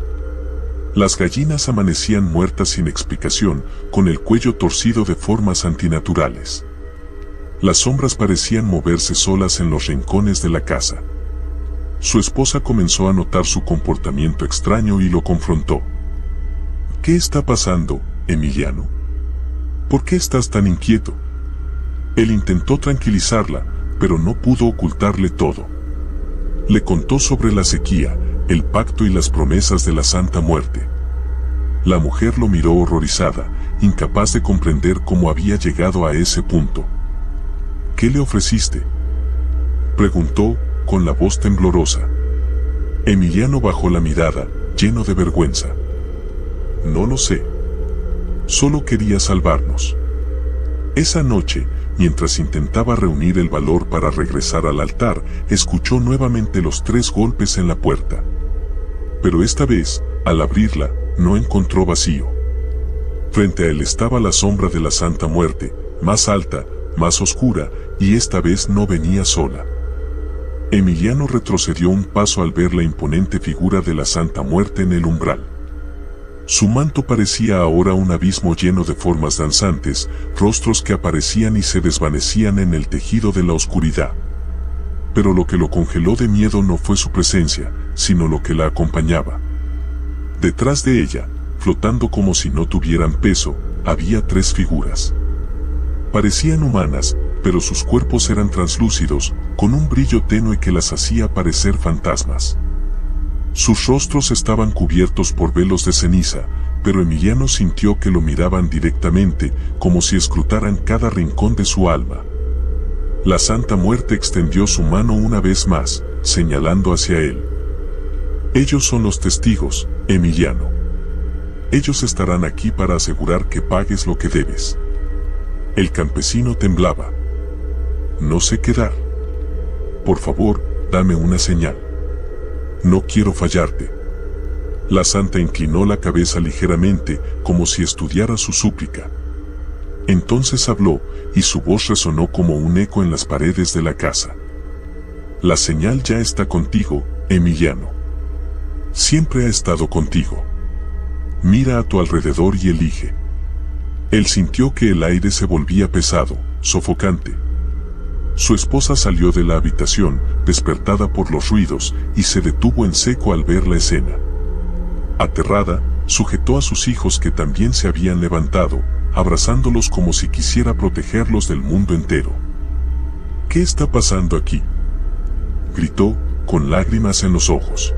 Las gallinas amanecían muertas sin explicación, con el cuello torcido de formas antinaturales. Las sombras parecían moverse solas en los rincones de la casa. Su esposa comenzó a notar su comportamiento extraño y lo confrontó. ¿Qué está pasando, Emiliano? ¿Por qué estás tan inquieto? Él intentó tranquilizarla, pero no pudo ocultarle todo. Le contó sobre la sequía, el pacto y las promesas de la Santa Muerte. La mujer lo miró horrorizada, incapaz de comprender cómo había llegado a ese punto. ¿Qué le ofreciste?, preguntó, con la voz temblorosa. Emiliano bajó la mirada, lleno de vergüenza. No lo sé. Solo quería salvarnos. Esa noche, mientras intentaba reunir el valor para regresar al altar, escuchó nuevamente los 3 golpes en la puerta. Pero esta vez, al abrirla, no encontró vacío. Frente a él estaba la sombra de la Santa Muerte, más alta, más oscura, y esta vez no venía sola. Emiliano retrocedió un paso al ver la imponente figura de la Santa Muerte en el umbral. Su manto parecía ahora un abismo lleno de formas danzantes, rostros que aparecían y se desvanecían en el tejido de la oscuridad. Pero lo que lo congeló de miedo no fue su presencia, sino lo que la acompañaba. Detrás de ella, flotando como si no tuvieran peso, había 3 figuras. Parecían humanas, pero sus cuerpos eran translúcidos, con un brillo tenue que las hacía parecer fantasmas. Sus rostros estaban cubiertos por velos de ceniza, pero Emiliano sintió que lo miraban directamente, como si escrutaran cada rincón de su alma. La Santa Muerte extendió su mano una vez más, señalando hacia él. Ellos son los testigos, Emiliano. Ellos estarán aquí para asegurar que pagues lo que debes. El campesino temblaba. No sé qué dar. Por favor, dame una señal. No quiero fallarte. La santa inclinó la cabeza ligeramente, como si estudiara su súplica. Entonces habló, y su voz resonó como un eco en las paredes de la casa. La señal ya está contigo, Emiliano. Siempre ha estado contigo. Mira a tu alrededor y elige. Él sintió que el aire se volvía pesado, sofocante. Su esposa salió de la habitación, despertada por los ruidos, y se detuvo en seco al ver la escena. Aterrada, sujetó a sus hijos que también se habían levantado, abrazándolos como si quisiera protegerlos del mundo entero. ¿Qué está pasando aquí?, gritó, con lágrimas en los ojos.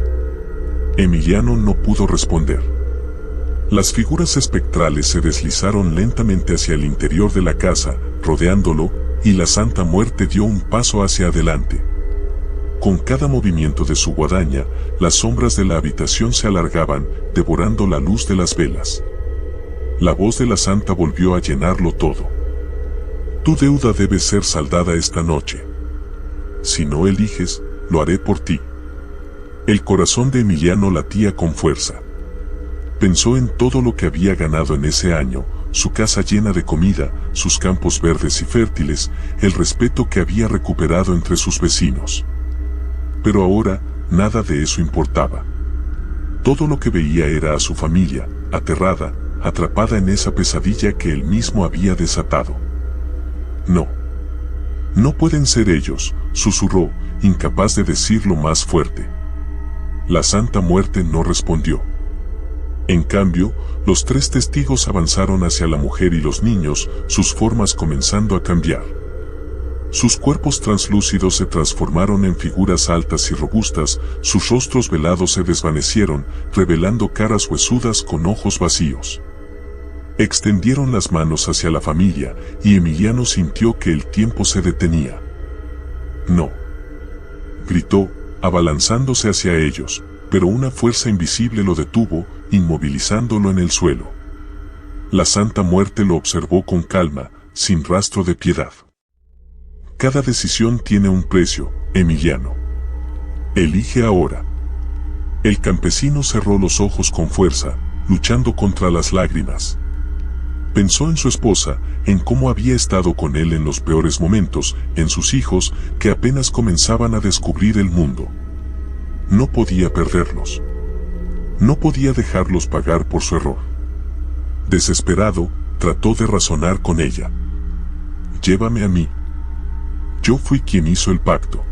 Emiliano no pudo responder. Las figuras espectrales se deslizaron lentamente hacia el interior de la casa, rodeándolo, y la Santa Muerte dio un paso hacia adelante. Con cada movimiento de su guadaña, las sombras de la habitación se alargaban, devorando la luz de las velas. La voz de la Santa volvió a llenarlo todo. Tu deuda debe ser saldada esta noche. Si no eliges, lo haré por ti. El corazón de Emiliano latía con fuerza. Pensó en todo lo que había ganado en ese año, su casa llena de comida, sus campos verdes y fértiles, el respeto que había recuperado entre sus vecinos. Pero ahora, nada de eso importaba. Todo lo que veía era a su familia, aterrada, atrapada en esa pesadilla que él mismo había desatado. No. No pueden ser ellos, susurró, incapaz de decirlo más fuerte. La Santa Muerte no respondió. En cambio, los 3 testigos avanzaron hacia la mujer y los niños, sus formas comenzando a cambiar. Sus cuerpos translúcidos se transformaron en figuras altas y robustas, sus rostros velados se desvanecieron, revelando caras huesudas con ojos vacíos. Extendieron las manos hacia la familia, y Emiliano sintió que el tiempo se detenía. No. Gritó, abalanzándose hacia ellos, pero una fuerza invisible lo detuvo, inmovilizándolo en el suelo. La Santa Muerte lo observó con calma, sin rastro de piedad. Cada decisión tiene un precio, Emiliano. Elige ahora. El campesino cerró los ojos con fuerza, luchando contra las lágrimas. Pensó en su esposa, en cómo había estado con él en los peores momentos, en sus hijos, que apenas comenzaban a descubrir el mundo. No podía perderlos. No podía dejarlos pagar por su error. Desesperado, trató de razonar con ella. Llévame a mí. Yo fui quien hizo el pacto.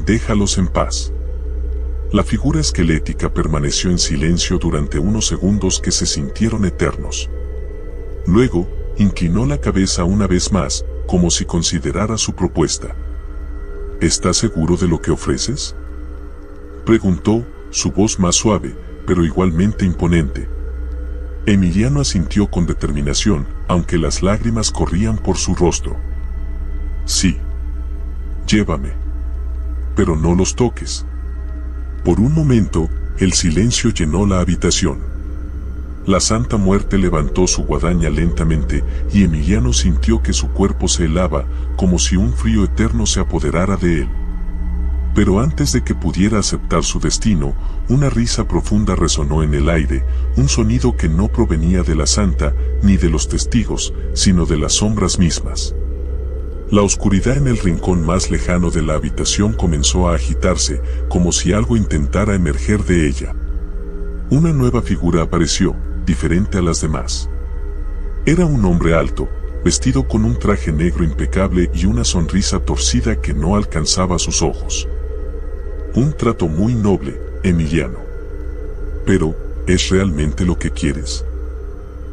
Déjalos en paz. La figura esquelética permaneció en silencio durante unos segundos que se sintieron eternos. Luego, inclinó la cabeza una vez más, como si considerara su propuesta. ¿Estás seguro de lo que ofreces?, preguntó, su voz más suave, pero igualmente imponente. Emiliano asintió con determinación, aunque las lágrimas corrían por su rostro. Sí. Llévame. Pero no los toques. Por un momento, el silencio llenó la habitación. La Santa Muerte levantó su guadaña lentamente y Emiliano sintió que su cuerpo se helaba, como si un frío eterno se apoderara de él. Pero antes de que pudiera aceptar su destino, una risa profunda resonó en el aire, un sonido que no provenía de la Santa ni de los testigos, sino de las sombras mismas. La oscuridad en el rincón más lejano de la habitación comenzó a agitarse, como si algo intentara emerger de ella. Una nueva figura apareció, diferente a las demás. Era un hombre alto, vestido con un traje negro impecable y una sonrisa torcida que no alcanzaba sus ojos. Un trato muy noble, Emiliano. Pero, ¿es realmente lo que quieres?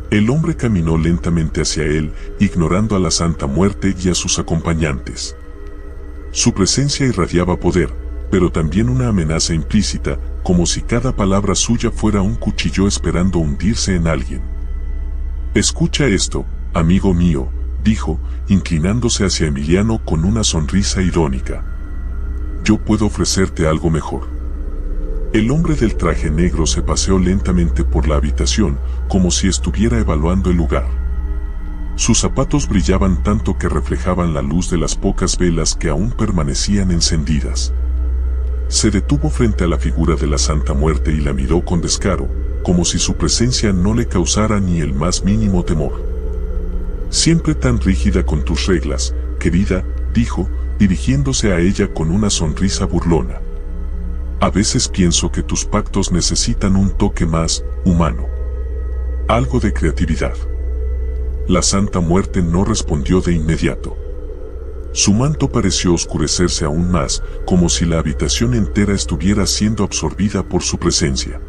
El hombre caminó lentamente hacia él, ignorando a la Santa Muerte y a sus acompañantes. Su presencia irradiaba poder, pero también una amenaza implícita, como si cada palabra suya fuera un cuchillo esperando hundirse en alguien. «Escucha esto, amigo mío», dijo, inclinándose hacia Emiliano con una sonrisa irónica. «Yo puedo ofrecerte algo mejor». El hombre del traje negro se paseó lentamente por la habitación, como si estuviera evaluando el lugar. Sus zapatos brillaban tanto que reflejaban la luz de las pocas velas que aún permanecían encendidas. Se detuvo frente a la figura de la Santa Muerte y la miró con descaro, como si su presencia no le causara ni el más mínimo temor. «Siempre tan rígida con tus reglas, querida», dijo, dirigiéndose a ella con una sonrisa burlona. «A veces pienso que tus pactos necesitan un toque más humano. Algo de creatividad». La Santa Muerte no respondió de inmediato. Su manto pareció oscurecerse aún más, como si la habitación entera estuviera siendo absorbida por su presencia.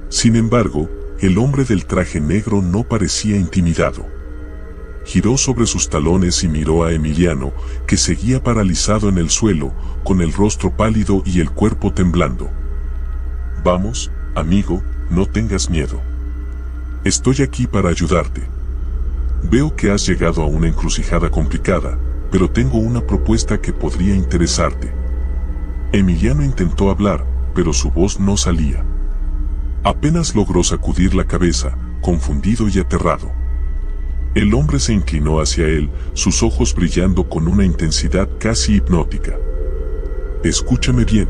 Sin embargo, el hombre del traje negro no parecía intimidado. Giró sobre sus talones y miró a Emiliano, que seguía paralizado en el suelo, con el rostro pálido y el cuerpo temblando. «Vamos, amigo, no tengas miedo. Estoy aquí para ayudarte. Veo que has llegado a una encrucijada complicada, pero tengo una propuesta que podría interesarte». Emiliano intentó hablar, pero su voz no salía. Apenas logró sacudir la cabeza, confundido y aterrado. El hombre se inclinó hacia él, sus ojos brillando con una intensidad casi hipnótica. «Escúchame bien.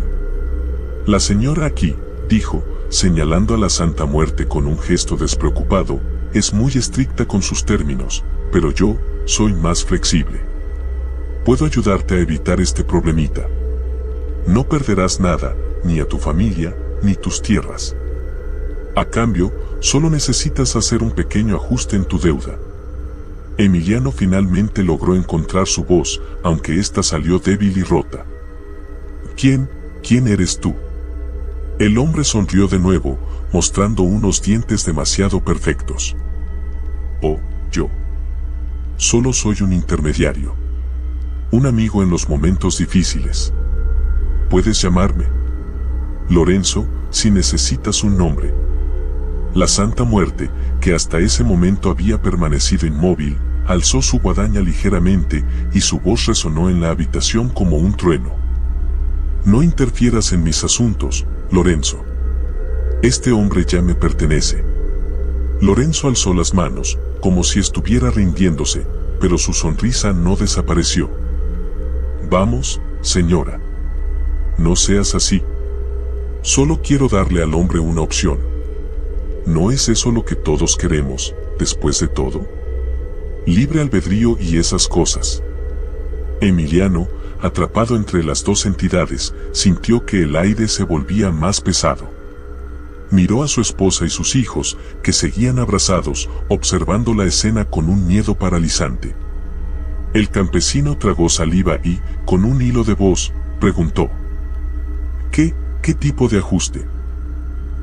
La señora aquí», dijo, señalando a la Santa Muerte con un gesto despreocupado, «es muy estricta con sus términos, pero yo soy más flexible. Puedo ayudarte a evitar este problemita. No perderás nada, ni a tu familia, ni tus tierras. A cambio, solo necesitas hacer un pequeño ajuste en tu deuda». Emiliano finalmente logró encontrar su voz, aunque ésta salió débil y rota. ¿Quién eres tú? El hombre sonrió de nuevo, mostrando unos dientes demasiado perfectos. «Oh, yo. Solo soy un intermediario. Un amigo en los momentos difíciles. Puedes llamarme Lorenzo, si necesitas un nombre». La Santa Muerte, que hasta ese momento había permanecido inmóvil, alzó su guadaña ligeramente y su voz resonó en la habitación como un trueno. «No interfieras en mis asuntos, Lorenzo. Este hombre ya me pertenece». Lorenzo alzó las manos, como si estuviera rindiéndose, pero su sonrisa no desapareció. «Vamos, señora. No seas así. Solo quiero darle al hombre una opción. ¿No es eso lo que todos queremos, después de todo? Libre albedrío y esas cosas». Emiliano, atrapado entre las dos entidades, sintió que el aire se volvía más pesado. Miró a su esposa y sus hijos, que seguían abrazados, observando la escena con un miedo paralizante. El campesino tragó saliva y, con un hilo de voz, preguntó: ¿Qué tipo de ajuste?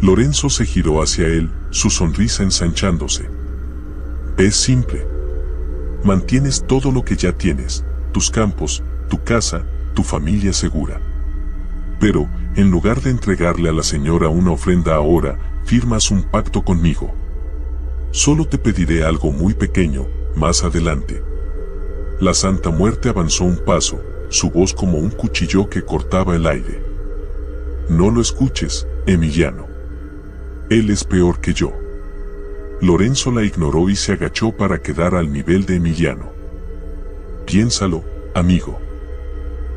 Lorenzo se giró hacia él, su sonrisa ensanchándose. «Es simple. Mantienes todo lo que ya tienes, tus campos, tu casa, tu familia segura. Pero, en lugar de entregarle a la señora una ofrenda ahora, firmas un pacto conmigo. Solo te pediré algo muy pequeño, más adelante». La Santa Muerte avanzó un paso, su voz como un cuchillo que cortaba el aire. «No lo escuches, Emiliano. Él es peor que yo. Lorenzo la ignoró y se agachó para quedar al nivel de Emiliano. Piénsalo, amigo.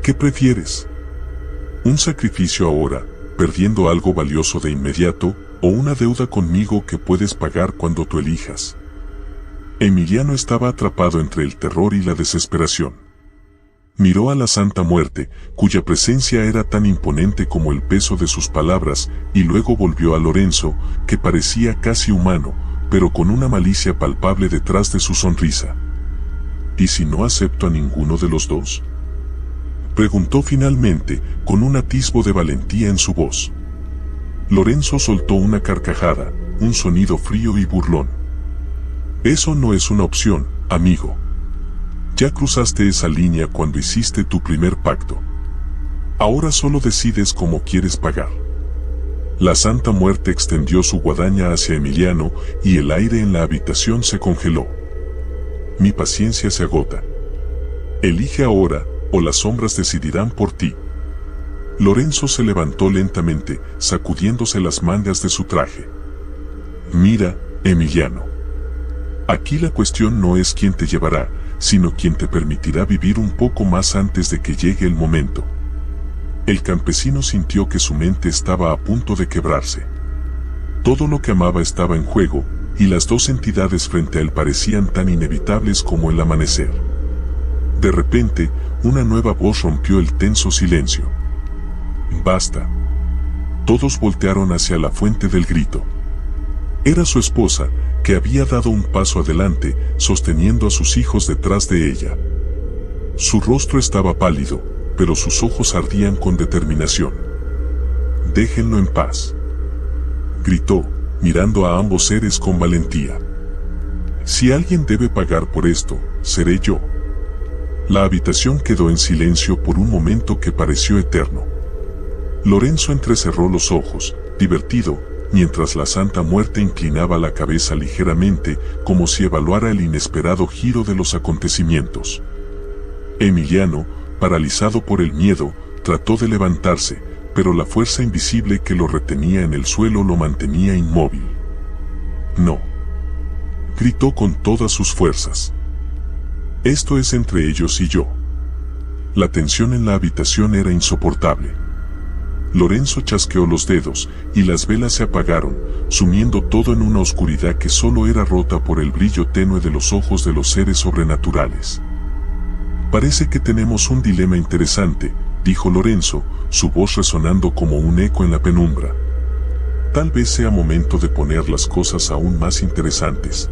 ¿Qué prefieres? ¿Un sacrificio ahora, perdiendo algo valioso de inmediato, o una deuda conmigo que puedes pagar cuando tú elijas? Emiliano estaba atrapado entre el terror y la desesperación. Miró a la Santa Muerte, cuya presencia era tan imponente como el peso de sus palabras, y luego volvió a Lorenzo, que parecía casi humano, pero con una malicia palpable detrás de su sonrisa. ¿Y si no acepto a ninguno de los dos?, preguntó finalmente, con un atisbo de valentía en su voz. Lorenzo soltó una carcajada, un sonido frío y burlón. Eso no es una opción, amigo. Ya cruzaste esa línea cuando hiciste tu primer pacto. Ahora solo decides cómo quieres pagar. La Santa Muerte extendió su guadaña hacia Emiliano y el aire en la habitación se congeló. Mi paciencia se agota. Elige ahora, o las sombras decidirán por ti. Lorenzo se levantó lentamente, sacudiéndose las mangas de su traje. Mira, Emiliano. Aquí la cuestión no es quién te llevará, sino quién te permitirá vivir un poco más antes de que llegue el momento. El campesino sintió que su mente estaba a punto de quebrarse. Todo lo que amaba estaba en juego, y las dos entidades frente a él parecían tan inevitables como el amanecer. De repente, una nueva voz rompió el tenso silencio. Basta. Todos voltearon hacia la fuente del grito. Era su esposa, que había dado un paso adelante, sosteniendo a sus hijos detrás de ella. Su rostro estaba pálido, pero sus ojos ardían con determinación. Déjenlo en paz, gritó, mirando a ambos seres con valentía. Si alguien debe pagar por esto, seré yo. La habitación quedó en silencio por un momento que pareció eterno. Lorenzo entrecerró los ojos, divertido, mientras la Santa Muerte inclinaba la cabeza ligeramente, como si evaluara el inesperado giro de los acontecimientos. Emiliano, paralizado por el miedo, trató de levantarse, pero la fuerza invisible que lo retenía en el suelo lo mantenía inmóvil. No. Gritó con todas sus fuerzas. Esto es entre ellos y yo. La tensión en la habitación era insoportable. Lorenzo chasqueó los dedos, y las velas se apagaron, sumiendo todo en una oscuridad que solo era rota por el brillo tenue de los ojos de los seres sobrenaturales. Parece que tenemos un dilema interesante, dijo Lorenzo, su voz resonando como un eco en la penumbra. Tal vez sea momento de poner las cosas aún más interesantes.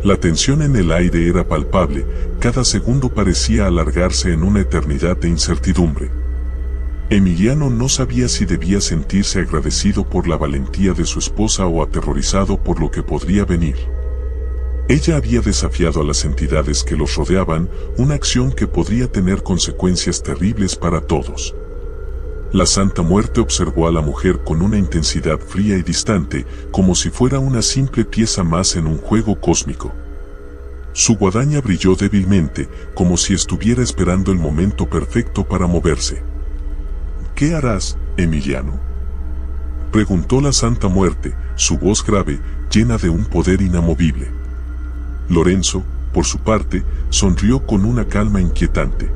La tensión en el aire era palpable, cada segundo parecía alargarse en una eternidad de incertidumbre. Emiliano no sabía si debía sentirse agradecido por la valentía de su esposa o aterrorizado por lo que podría venir. Ella había desafiado a las entidades que los rodeaban, una acción que podría tener consecuencias terribles para todos. La Santa Muerte observó a la mujer con una intensidad fría y distante, como si fuera una simple pieza más en un juego cósmico. Su guadaña brilló débilmente, como si estuviera esperando el momento perfecto para moverse. ¿Qué harás, Emiliano?, preguntó la Santa Muerte, su voz grave, llena de un poder inamovible. Lorenzo, por su parte, sonrió con una calma inquietante.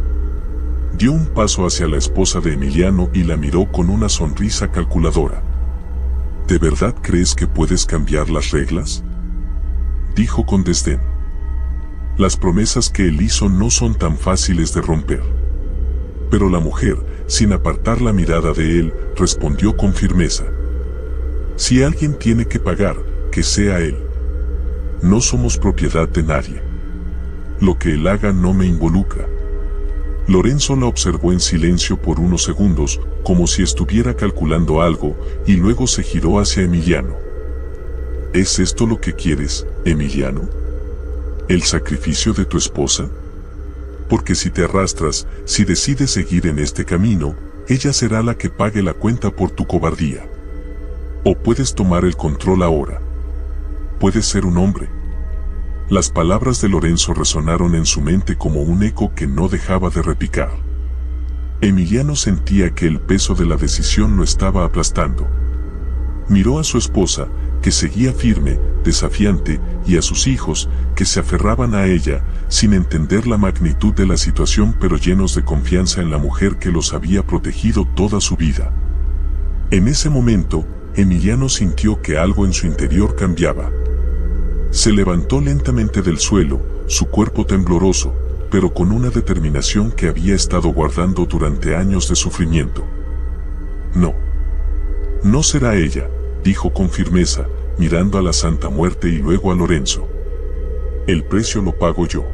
Dio un paso hacia la esposa de Emiliano y la miró con una sonrisa calculadora. ¿De verdad crees que puedes cambiar las reglas?, dijo con desdén. Las promesas que él hizo no son tan fáciles de romper. Pero la mujer, sin apartar la mirada de él, respondió con firmeza. Si alguien tiene que pagar, que sea él. No somos propiedad de nadie. Lo que él haga no me involucra. Lorenzo la observó en silencio por unos segundos, como si estuviera calculando algo, y luego se giró hacia Emiliano. ¿Es esto lo que quieres, Emiliano? ¿El sacrificio de tu esposa? Porque si te arrastras, si decides seguir en este camino, ella será la que pague la cuenta por tu cobardía. O puedes tomar el control ahora. Puedes ser un hombre. Las palabras de Lorenzo resonaron en su mente como un eco que no dejaba de repicar. Emiliano sentía que el peso de la decisión lo estaba aplastando. Miró a su esposa, que seguía firme, desafiante, y a sus hijos, que se aferraban a ella, sin entender la magnitud de la situación pero llenos de confianza en la mujer que los había protegido toda su vida. En ese momento, Emiliano sintió que algo en su interior cambiaba. Se levantó lentamente del suelo, su cuerpo tembloroso, pero con una determinación que había estado guardando durante años de sufrimiento. No. No será ella, dijo con firmeza, mirando a la Santa Muerte y luego a Lorenzo. El precio lo pago yo.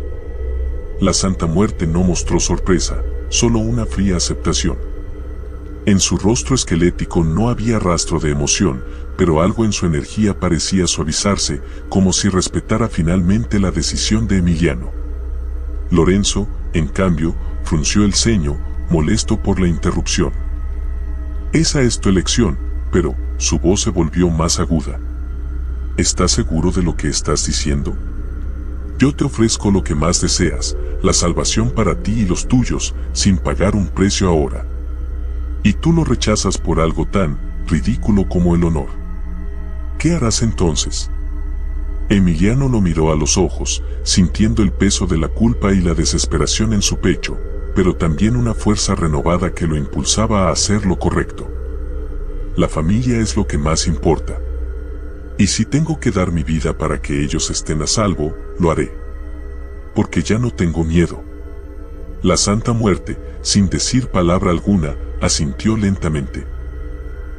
La Santa Muerte no mostró sorpresa, solo una fría aceptación. En su rostro esquelético no había rastro de emoción, pero algo en su energía parecía suavizarse, como si respetara finalmente la decisión de Emiliano. Lorenzo, en cambio, frunció el ceño, molesto por la interrupción. Esa es tu elección, pero su voz se volvió más aguda. ¿Estás seguro de lo que estás diciendo? Yo te ofrezco lo que más deseas, la salvación para ti y los tuyos, sin pagar un precio ahora. Y tú lo rechazas por algo tan ridículo como el honor. ¿Qué harás entonces? Emiliano lo miró a los ojos, sintiendo el peso de la culpa y la desesperación en su pecho, pero también una fuerza renovada que lo impulsaba a hacer lo correcto. La familia es lo que más importa. Y si tengo que dar mi vida para que ellos estén a salvo, lo haré. Porque ya no tengo miedo. La Santa Muerte, sin decir palabra alguna, asintió lentamente.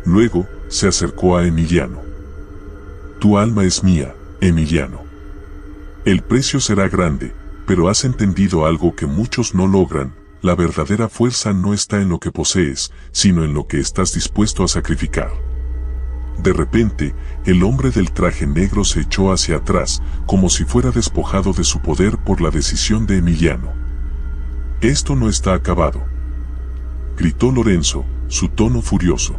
Luego, se acercó a Emiliano. Tu alma es mía, Emiliano. El precio será grande, pero has entendido algo que muchos no logran: la verdadera fuerza no está en lo que posees, sino en lo que estás dispuesto a sacrificar. De repente, el hombre del traje negro se echó hacia atrás, como si fuera despojado de su poder por la decisión de Emiliano. Esto no está acabado, gritó Lorenzo, su tono furioso.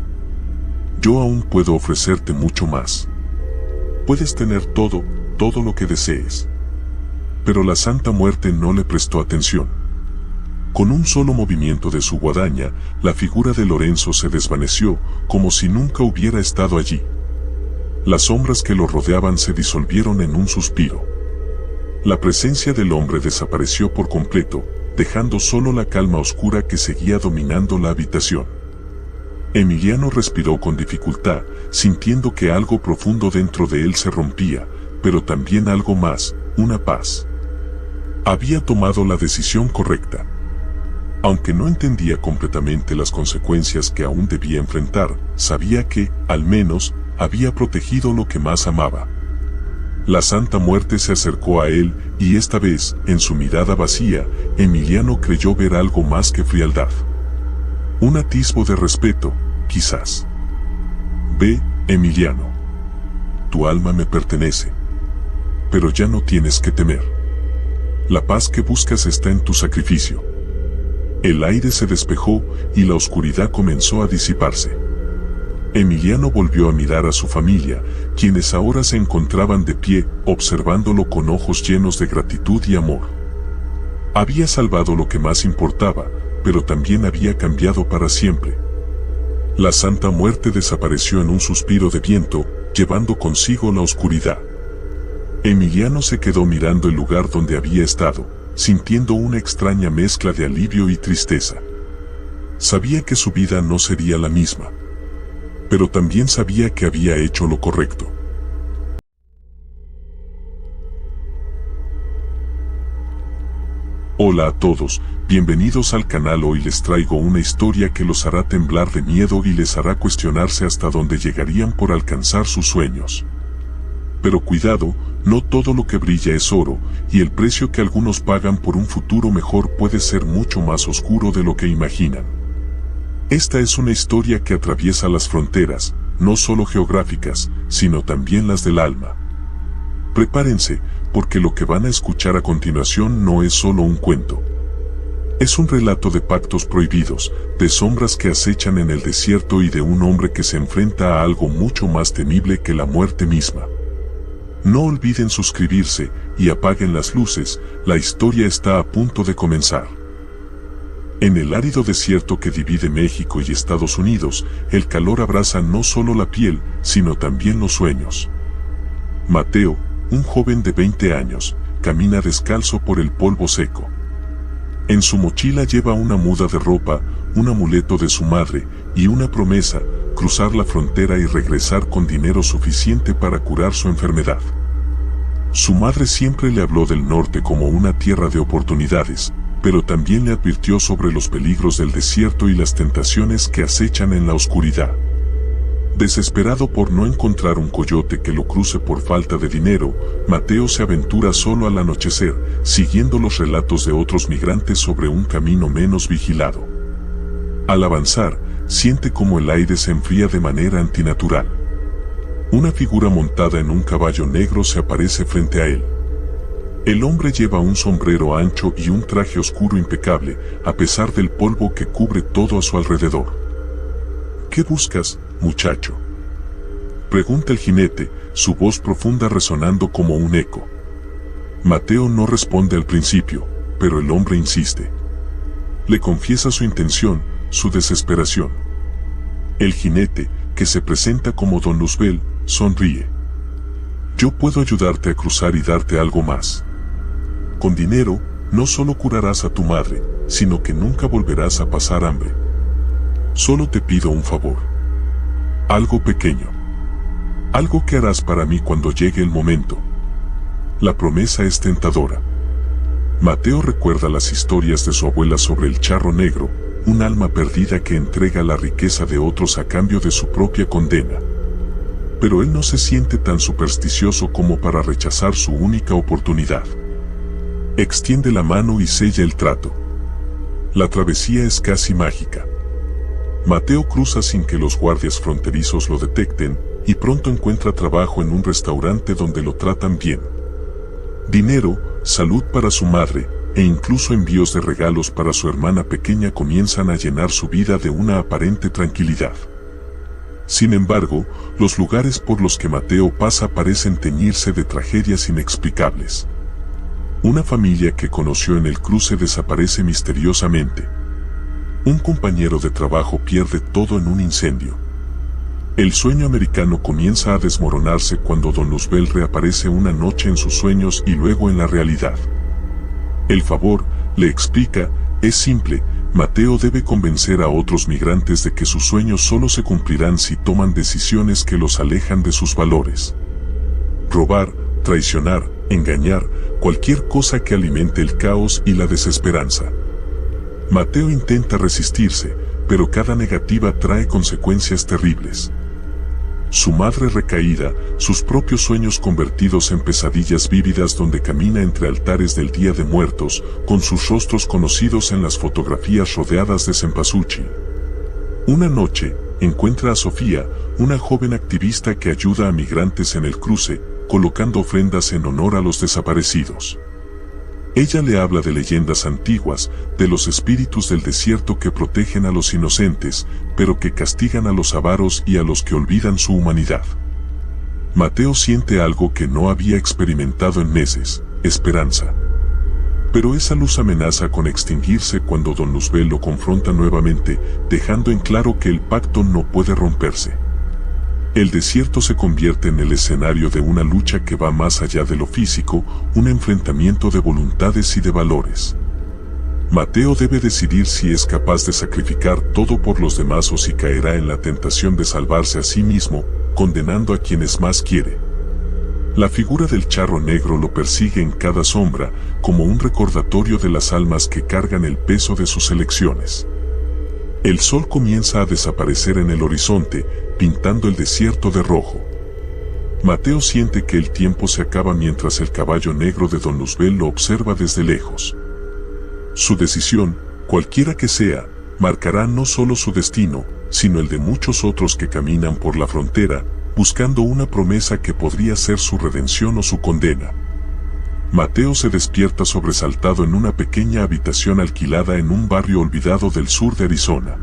Yo aún puedo ofrecerte mucho más. Puedes tener todo lo que desees. Pero la Santa Muerte no le prestó atención. Con un solo movimiento de su guadaña, la figura de Lorenzo se desvaneció, como si nunca hubiera estado allí. Las sombras que lo rodeaban se disolvieron en un suspiro. La presencia del hombre desapareció por completo, dejando solo la calma oscura que seguía dominando la habitación. Emiliano respiró con dificultad, sintiendo que algo profundo dentro de él se rompía, pero también algo más, una paz. Había tomado la decisión correcta. Aunque no entendía completamente las consecuencias que aún debía enfrentar, sabía que, al menos, había protegido lo que más amaba. La Santa Muerte se acercó a él, y esta vez, en su mirada vacía, Emiliano creyó ver algo más que frialdad. Un atisbo de respeto, quizás. Ve, Emiliano. Tu alma me pertenece. Pero ya no tienes que temer. La paz que buscas está en tu sacrificio. El aire se despejó y la oscuridad comenzó a disiparse. Emiliano volvió a mirar a su familia, quienes ahora se encontraban de pie, observándolo con ojos llenos de gratitud y amor. Había salvado lo que más importaba, pero también había cambiado para siempre. La Santa Muerte desapareció en un suspiro de viento, llevando consigo la oscuridad. Emiliano se quedó mirando el lugar donde había estado, sintiendo una extraña mezcla de alivio y tristeza. Sabía que su vida no sería la misma, pero también sabía que había hecho lo correcto. Hola a todos, bienvenidos al canal. Hoy les traigo una historia que los hará temblar de miedo y les hará cuestionarse hasta dónde llegarían por alcanzar sus sueños. Pero cuidado, no todo lo que brilla es oro, y el precio que algunos pagan por un futuro mejor puede ser mucho más oscuro de lo que imaginan. Esta es una historia que atraviesa las fronteras, no solo geográficas, sino también las del alma. Prepárense, porque lo que van a escuchar a continuación no es solo un cuento. Es un relato de pactos prohibidos, de sombras que acechan en el desierto y de un hombre que se enfrenta a algo mucho más temible que la muerte misma. No olviden suscribirse y apaguen las luces, la historia está a punto de comenzar. En el árido desierto que divide México y Estados Unidos, el calor abraza no solo la piel, sino también los sueños. Mateo, un joven de 20 años, camina descalzo por el polvo seco. En su mochila lleva una muda de ropa, un amuleto de su madre y una promesa: cruzar la frontera y regresar con dinero suficiente para curar su enfermedad. Su madre siempre le habló del norte como una tierra de oportunidades, pero también le advirtió sobre los peligros del desierto y las tentaciones que acechan en la oscuridad. Desesperado por no encontrar un coyote que lo cruce por falta de dinero, Mateo se aventura solo al anochecer, siguiendo los relatos de otros migrantes sobre un camino menos vigilado. Al avanzar, siente como el aire se enfría de manera antinatural. Una figura montada en un caballo negro se aparece frente a él. El hombre lleva un sombrero ancho y un traje oscuro impecable, a pesar del polvo que cubre todo a su alrededor. ¿Qué buscas, muchacho?, pregunta el jinete, su voz profunda resonando como un eco. Mateo no responde al principio, pero el hombre insiste. Le confiesa su intención, su desesperación. El jinete, que se presenta como Don Luzbel, sonríe. Yo puedo ayudarte a cruzar y darte algo más. Con dinero, no solo curarás a tu madre, sino que nunca volverás a pasar hambre. Solo te pido un favor. Algo pequeño. Algo que harás para mí cuando llegue el momento. La promesa es tentadora. Mateo recuerda las historias de su abuela sobre el charro negro, un alma perdida que entrega la riqueza de otros a cambio de su propia condena. Pero él no se siente tan supersticioso como para rechazar su única oportunidad. Extiende la mano y sella el trato. La travesía es casi mágica. Mateo cruza sin que los guardias fronterizos lo detecten, y pronto encuentra trabajo en un restaurante donde lo tratan bien. Dinero, salud para su madre, e incluso envíos de regalos para su hermana pequeña comienzan a llenar su vida de una aparente tranquilidad. Sin embargo, los lugares por los que Mateo pasa parecen teñirse de tragedias inexplicables. Una familia que conoció en el cruce desaparece misteriosamente. Un compañero de trabajo pierde todo en un incendio. El sueño americano comienza a desmoronarse cuando Don Luzbel reaparece una noche en sus sueños y luego en la realidad. El favor, le explica, es simple: Mateo debe convencer a otros migrantes de que sus sueños solo se cumplirán si toman decisiones que los alejan de sus valores. Robar, traicionar, engañar, cualquier cosa que alimente el caos y la desesperanza. Mateo intenta resistirse, pero cada negativa trae consecuencias terribles. Su madre recaída, sus propios sueños convertidos en pesadillas vívidas donde camina entre altares del Día de Muertos, con sus rostros conocidos en las fotografías rodeadas de cempasúchil. Una noche, encuentra a Sofía, una joven activista que ayuda a migrantes en el cruce, colocando ofrendas en honor a los desaparecidos. Ella le habla de leyendas antiguas, de los espíritus del desierto que protegen a los inocentes, pero que castigan a los avaros y a los que olvidan su humanidad. Mateo siente algo que no había experimentado en meses: esperanza. Pero esa luz amenaza con extinguirse cuando Don Luzbel lo confronta nuevamente, dejando en claro que el pacto no puede romperse. El desierto se convierte en el escenario de una lucha que va más allá de lo físico, un enfrentamiento de voluntades y de valores. Mateo debe decidir si es capaz de sacrificar todo por los demás o si caerá en la tentación de salvarse a sí mismo, condenando a quienes más quiere. La figura del charro negro lo persigue en cada sombra, como un recordatorio de las almas que cargan el peso de sus elecciones. El sol comienza a desaparecer en el horizonte, pintando el desierto de rojo. Mateo siente que el tiempo se acaba mientras el caballo negro de Don Luzbel lo observa desde lejos. Su decisión, cualquiera que sea, marcará no solo su destino, sino el de muchos otros que caminan por la frontera, buscando una promesa que podría ser su redención o su condena. Mateo se despierta sobresaltado en una pequeña habitación alquilada en un barrio olvidado del sur de Arizona.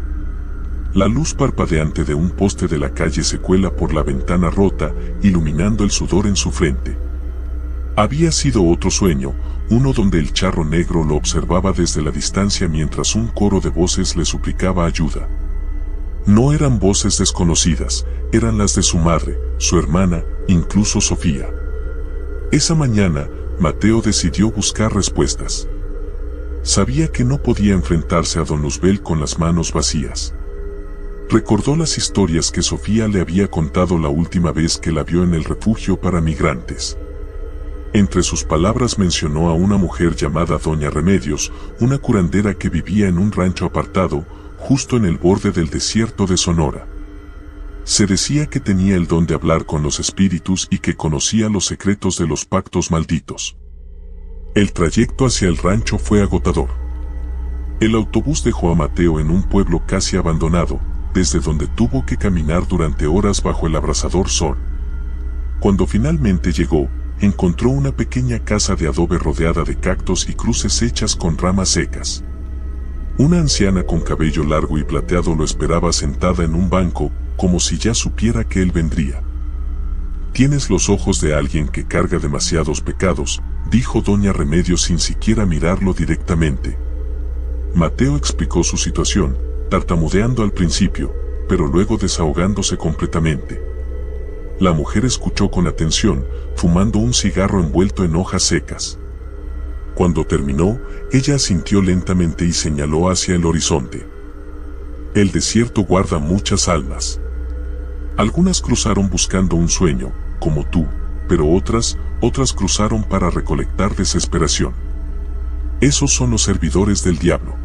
La luz parpadeante de un poste de la calle se cuela por la ventana rota, iluminando el sudor en su frente. Había sido otro sueño, uno donde el charro negro lo observaba desde la distancia mientras un coro de voces le suplicaba ayuda. No eran voces desconocidas, eran las de su madre, su hermana, incluso Sofía. Esa mañana, Mateo decidió buscar respuestas. Sabía que no podía enfrentarse a don Luzbel con las manos vacías. Recordó las historias que Sofía le había contado la última vez que la vio en el refugio para migrantes. Entre sus palabras mencionó a una mujer llamada Doña Remedios, una curandera que vivía en un rancho apartado, justo en el borde del desierto de Sonora. Se decía que tenía el don de hablar con los espíritus y que conocía los secretos de los pactos malditos. El trayecto hacia el rancho fue agotador. El autobús dejó a Mateo en un pueblo casi abandonado, desde donde tuvo que caminar durante horas bajo el abrasador sol. Cuando finalmente llegó, encontró una pequeña casa de adobe rodeada de cactos y cruces hechas con ramas secas. Una anciana con cabello largo y plateado lo esperaba sentada en un banco, como si ya supiera que él vendría. «Tienes los ojos de alguien que carga demasiados pecados», dijo Doña Remedios sin siquiera mirarlo directamente. Mateo explicó su situación, tartamudeando al principio, pero luego desahogándose completamente. La mujer escuchó con atención, fumando un cigarro envuelto en hojas secas. Cuando terminó, ella asintió lentamente y señaló hacia el horizonte. «El desierto guarda muchas almas. Algunas cruzaron buscando un sueño, como tú, pero otras cruzaron para recolectar desesperación. Esos son los servidores del diablo.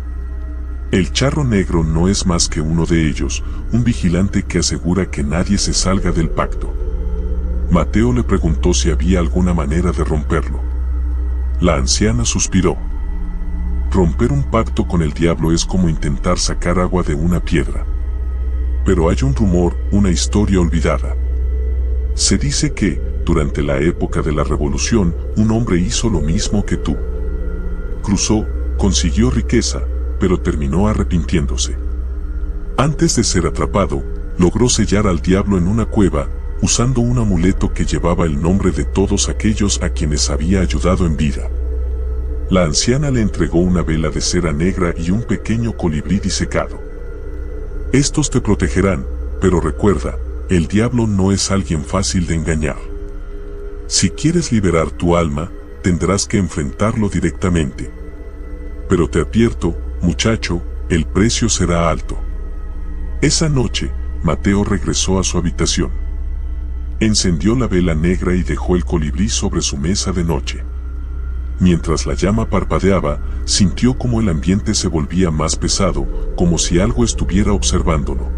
El charro negro no es más que uno de ellos, un vigilante que asegura que nadie se salga del pacto». Mateo le preguntó si había alguna manera de romperlo. La anciana suspiró. «Romper un pacto con el diablo es como intentar sacar agua de una piedra. Pero hay un rumor, una historia olvidada. Se dice que, durante la época de la revolución, un hombre hizo lo mismo que tú. Cruzó, consiguió riqueza, pero terminó arrepintiéndose. Antes de ser atrapado, logró sellar al diablo en una cueva, usando un amuleto que llevaba el nombre de todos aquellos a quienes había ayudado en vida». La anciana le entregó una vela de cera negra y un pequeño colibrí disecado. «Estos te protegerán, pero recuerda, el diablo no es alguien fácil de engañar. Si quieres liberar tu alma, tendrás que enfrentarlo directamente. Pero te advierto, muchacho, el precio será alto». Esa noche, Mateo regresó a su habitación. Encendió la vela negra y dejó el colibrí sobre su mesa de noche. Mientras la llama parpadeaba, sintió como el ambiente se volvía más pesado, como si algo estuviera observándolo.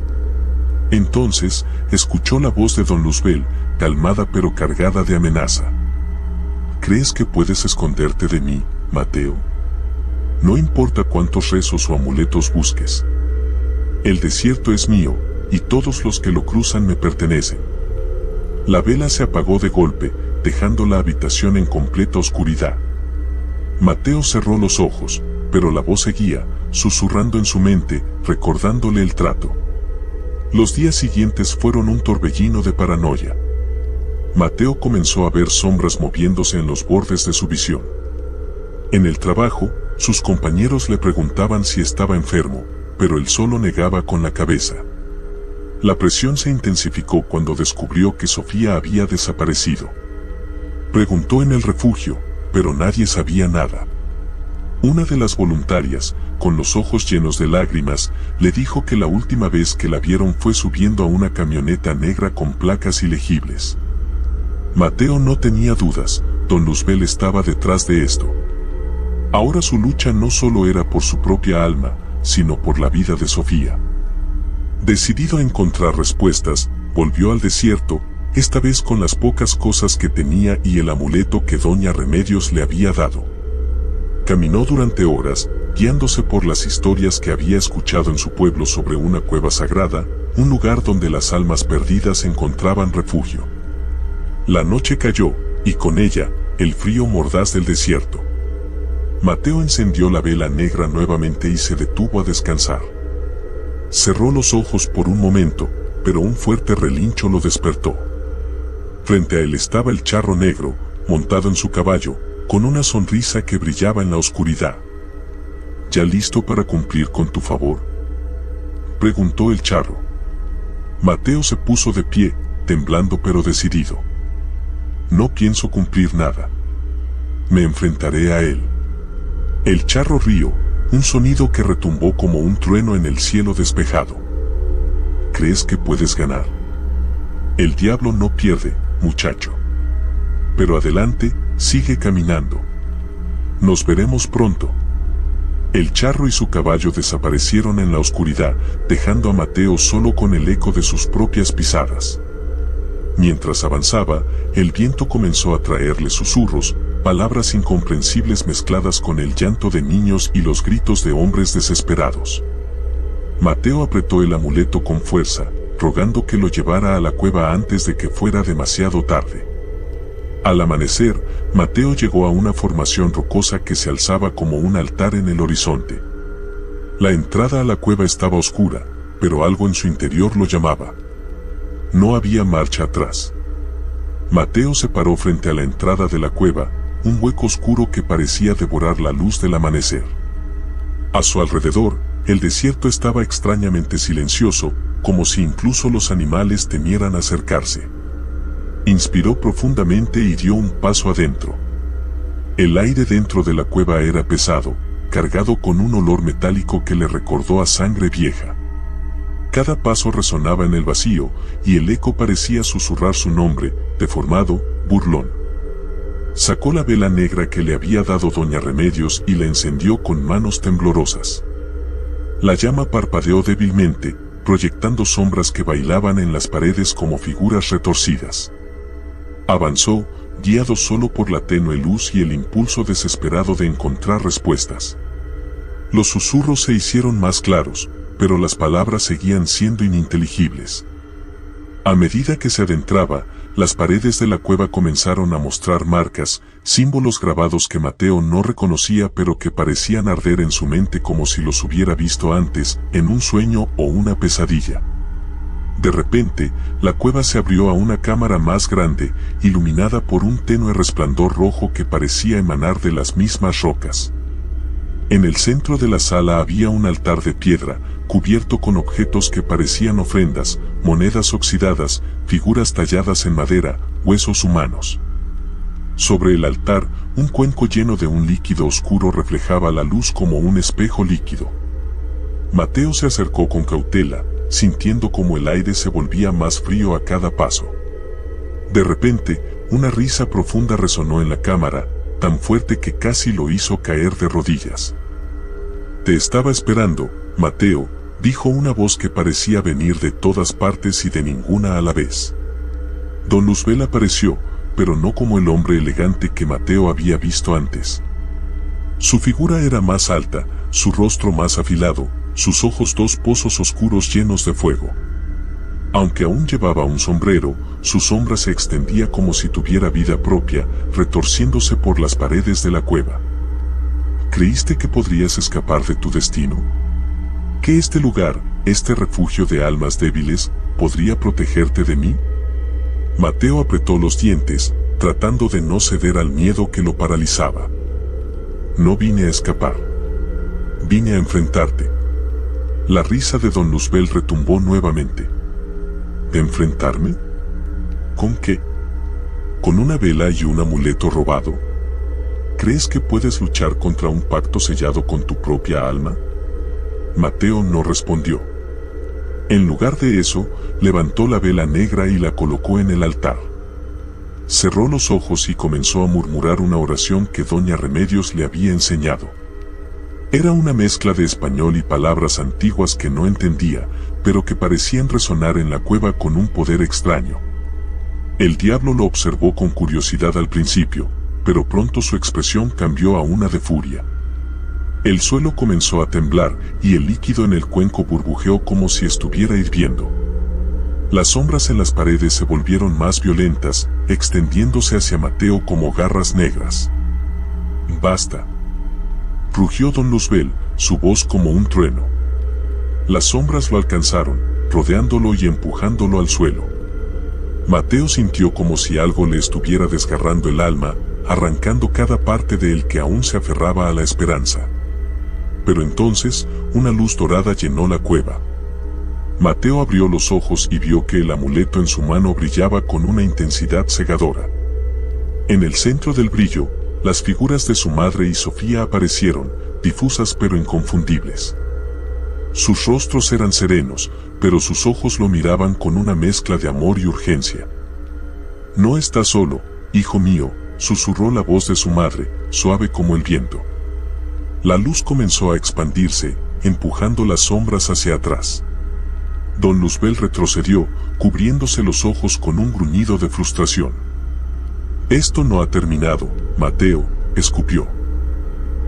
Entonces, escuchó la voz de don Luzbel, calmada pero cargada de amenaza. «¿Crees que puedes esconderte de mí, Mateo? No importa cuántos rezos o amuletos busques. El desierto es mío, y todos los que lo cruzan me pertenecen». La vela se apagó de golpe, dejando la habitación en completa oscuridad. Mateo cerró los ojos, pero la voz seguía, susurrando en su mente, recordándole el trato. Los días siguientes fueron un torbellino de paranoia. Mateo comenzó a ver sombras moviéndose en los bordes de su visión. En el trabajo, sus compañeros le preguntaban si estaba enfermo, pero él solo negaba con la cabeza. La presión se intensificó cuando descubrió que Sofía había desaparecido. Preguntó en el refugio, pero nadie sabía nada. Una de las voluntarias, con los ojos llenos de lágrimas, le dijo que la última vez que la vieron fue subiendo a una camioneta negra con placas ilegibles. Mateo no tenía dudas, don Luzbel estaba detrás de esto. Ahora su lucha no solo era por su propia alma, sino por la vida de Sofía. Decidido a encontrar respuestas, volvió al desierto, esta vez con las pocas cosas que tenía y el amuleto que Doña Remedios le había dado. Caminó durante horas, guiándose por las historias que había escuchado en su pueblo sobre una cueva sagrada, un lugar donde las almas perdidas encontraban refugio. La noche cayó, y con ella, el frío mordaz del desierto. Mateo encendió la vela negra nuevamente y se detuvo a descansar. Cerró los ojos por un momento, pero un fuerte relincho lo despertó. Frente a él estaba el charro negro, montado en su caballo, con una sonrisa que brillaba en la oscuridad. ¿Ya listo para cumplir con tu favor?, preguntó el charro. Mateo se puso de pie, temblando pero decidido. no pienso cumplir nada. Me enfrentaré a él. El charro rió, un sonido que retumbó como un trueno en el cielo despejado. ¿Crees que puedes ganar? El diablo no pierde, muchacho. Pero adelante, sigue caminando. Nos veremos pronto. El charro y su caballo desaparecieron en la oscuridad, dejando a Mateo solo con el eco de sus propias pisadas. Mientras avanzaba, el viento comenzó a traerle susurros, palabras incomprensibles mezcladas con el llanto de niños y los gritos de hombres desesperados. Mateo apretó el amuleto con fuerza, rogando que lo llevara a la cueva antes de que fuera demasiado tarde. Al amanecer, Mateo llegó a una formación rocosa que se alzaba como un altar en el horizonte. La entrada a la cueva estaba oscura, pero algo en su interior lo llamaba. No había marcha atrás. Mateo se paró frente a la entrada de la cueva, un hueco oscuro que parecía devorar la luz del amanecer. A su alrededor, el desierto estaba extrañamente silencioso, como si incluso los animales temieran acercarse. Inspiró profundamente y dio un paso adentro. El aire dentro de la cueva era pesado, cargado con un olor metálico que le recordó a sangre vieja. Cada paso resonaba en el vacío, y el eco parecía susurrar su nombre, deformado, burlón. Sacó la vela negra que le había dado doña Remedios y la encendió con manos temblorosas. La llama parpadeó débilmente, proyectando sombras que bailaban en las paredes como figuras retorcidas. Avanzó, guiado solo por la tenue luz y el impulso desesperado de encontrar respuestas. Los susurros se hicieron más claros, pero las palabras seguían siendo ininteligibles. A medida que se adentraba, las paredes de la cueva comenzaron a mostrar marcas, símbolos grabados que Mateo no reconocía pero que parecían arder en su mente como si los hubiera visto antes, en un sueño o una pesadilla. De repente, la cueva se abrió a una cámara más grande, iluminada por un tenue resplandor rojo que parecía emanar de las mismas rocas. En el centro de la sala había un altar de piedra, cubierto con objetos que parecían ofrendas, monedas oxidadas, figuras talladas en madera, huesos humanos. Sobre el altar, un cuenco lleno de un líquido oscuro reflejaba la luz como un espejo líquido. Mateo se acercó con cautela, sintiendo como el aire se volvía más frío a cada paso. De repente, una risa profunda resonó en la cámara, tan fuerte que casi lo hizo caer de rodillas. «Te estaba esperando, Mateo», dijo una voz que parecía venir de todas partes y de ninguna a la vez. Don Luzbel apareció, pero no como el hombre elegante que Mateo había visto antes. Su figura era más alta, su rostro más afilado, sus ojos dos pozos oscuros llenos de fuego. Aunque aún llevaba un sombrero, su sombra se extendía como si tuviera vida propia, retorciéndose por las paredes de la cueva. ¿Creíste que podrías escapar de tu destino? ¿Que este lugar, este refugio de almas débiles, podría protegerte de mí? Mateo apretó los dientes, tratando de no ceder al miedo que lo paralizaba. No vine a escapar. Vine a enfrentarte. La risa de Don Luzbel retumbó nuevamente. ¿Enfrentarme? ¿Con qué? ¿Con una vela y un amuleto robado? ¿Crees que puedes luchar contra un pacto sellado con tu propia alma? Mateo no respondió. En lugar de eso, levantó la vela negra y la colocó en el altar. Cerró los ojos y comenzó a murmurar una oración que doña Remedios le había enseñado. Era una mezcla de español y palabras antiguas que no entendía, pero que parecían resonar en la cueva con un poder extraño. El diablo lo observó con curiosidad al principio, pero pronto su expresión cambió a una de furia. El suelo comenzó a temblar y el líquido en el cuenco burbujeó como si estuviera hirviendo. Las sombras en las paredes se volvieron más violentas, extendiéndose hacia Mateo como garras negras. «Basta», rugió Don Luzbel, su voz como un trueno. Las sombras lo alcanzaron, rodeándolo y empujándolo al suelo. Mateo sintió como si algo le estuviera desgarrando el alma, arrancando cada parte de él que aún se aferraba a la esperanza. Pero entonces, una luz dorada llenó la cueva. Mateo abrió los ojos y vio que el amuleto en su mano brillaba con una intensidad cegadora. En el centro del brillo, las figuras de su madre y Sofía aparecieron, difusas pero inconfundibles. Sus rostros eran serenos, pero sus ojos lo miraban con una mezcla de amor y urgencia. «No estás solo, hijo mío», susurró la voz de su madre, suave como el viento. La luz comenzó a expandirse, empujando las sombras hacia atrás. Don Luzbel retrocedió, cubriéndose los ojos con un gruñido de frustración. «Esto no ha terminado, Mateo», escupió.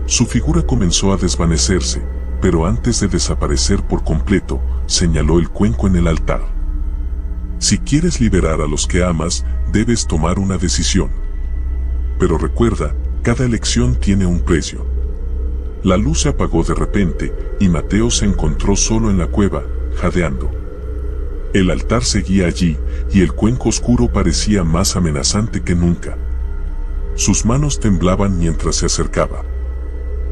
Su figura comenzó a desvanecerse, pero antes de desaparecer por completo, señaló el cuenco en el altar. «Si quieres liberar a los que amas, debes tomar una decisión. Pero recuerda, cada elección tiene un precio». La luz se apagó de repente, y Mateo se encontró solo en la cueva, jadeando. El altar seguía allí, y el cuenco oscuro parecía más amenazante que nunca. Sus manos temblaban mientras se acercaba.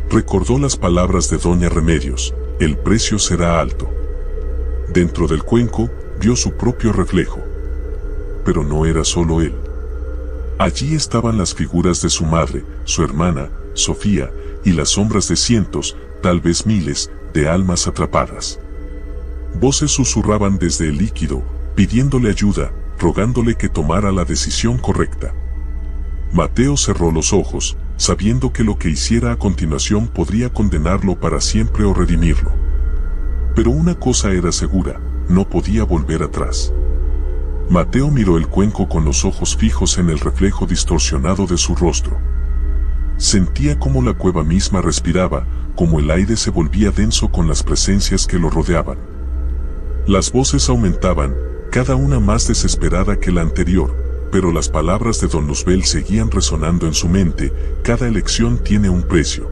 Recordó las palabras de Doña Remedios: «El precio será alto». Dentro del cuenco, vio su propio reflejo. Pero no era solo él. Allí estaban las figuras de su madre, su hermana, Sofía, y las sombras de cientos, tal vez miles, de almas atrapadas. Voces susurraban desde el líquido, pidiéndole ayuda, rogándole que tomara la decisión correcta. Mateo cerró los ojos, sabiendo que lo que hiciera a continuación podría condenarlo para siempre o redimirlo. Pero una cosa era segura: no podía volver atrás. Mateo miró el cuenco con los ojos fijos en el reflejo distorsionado de su rostro. Sentía cómo la cueva misma respiraba, como el aire se volvía denso con las presencias que lo rodeaban. Las voces aumentaban, cada una más desesperada que la anterior, pero las palabras de Don Luzbel seguían resonando en su mente: cada elección tiene un precio.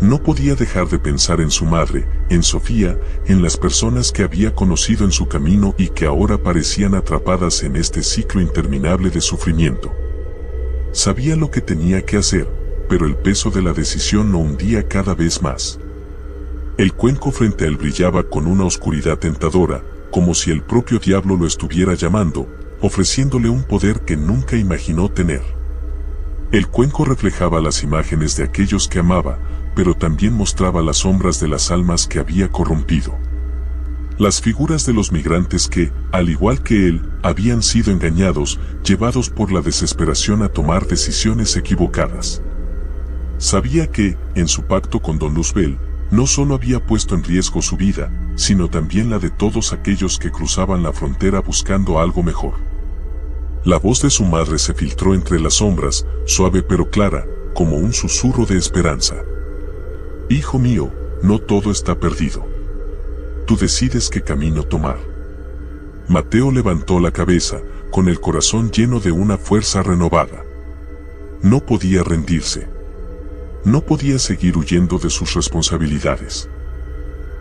No podía dejar de pensar en su madre, en Sofía, en las personas que había conocido en su camino y que ahora parecían atrapadas en este ciclo interminable de sufrimiento. Sabía lo que tenía que hacer, pero el peso de la decisión lo hundía cada vez más. El cuenco frente a él brillaba con una oscuridad tentadora, como si el propio diablo lo estuviera llamando, ofreciéndole un poder que nunca imaginó tener. El cuenco reflejaba las imágenes de aquellos que amaba, pero también mostraba las sombras de las almas que había corrompido. Las figuras de los migrantes que, al igual que él, habían sido engañados, llevados por la desesperación a tomar decisiones equivocadas. Sabía que, en su pacto con Don Luzbel, no solo había puesto en riesgo su vida, sino también la de todos aquellos que cruzaban la frontera buscando algo mejor. La voz de su madre se filtró entre las sombras, suave pero clara, como un susurro de esperanza. «Hijo mío, no todo está perdido. Tú decides qué camino tomar». Mateo levantó la cabeza, con el corazón lleno de una fuerza renovada. No podía rendirse. No podía seguir huyendo de sus responsabilidades.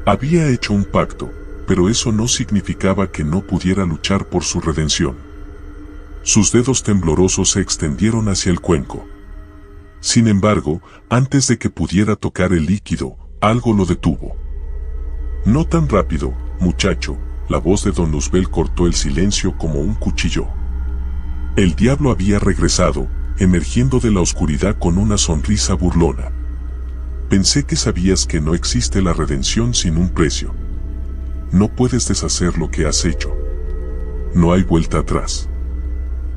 Había hecho un pacto, pero eso no significaba que no pudiera luchar por su redención. Sus dedos temblorosos se extendieron hacia el cuenco. Sin embargo, antes de que pudiera tocar el líquido, algo lo detuvo. «No tan rápido, muchacho», la voz de Don Luzbel cortó el silencio como un cuchillo. El diablo había regresado, emergiendo de la oscuridad con una sonrisa burlona. «Pensé que sabías que no existe la redención sin un precio. No puedes deshacer lo que has hecho. No hay vuelta atrás».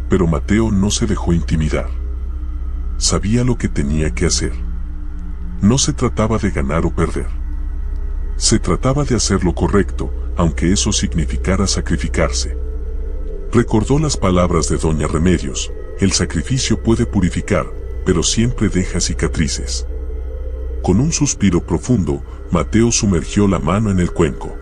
Pero Mateo no se dejó intimidar. Sabía lo que tenía que hacer. No se trataba de ganar o perder. Se trataba de hacer lo correcto, aunque eso significara sacrificarse. Recordó las palabras de Doña Remedios: «El sacrificio puede purificar, pero siempre deja cicatrices». Con un suspiro profundo, Mateo sumergió la mano en el cuenco.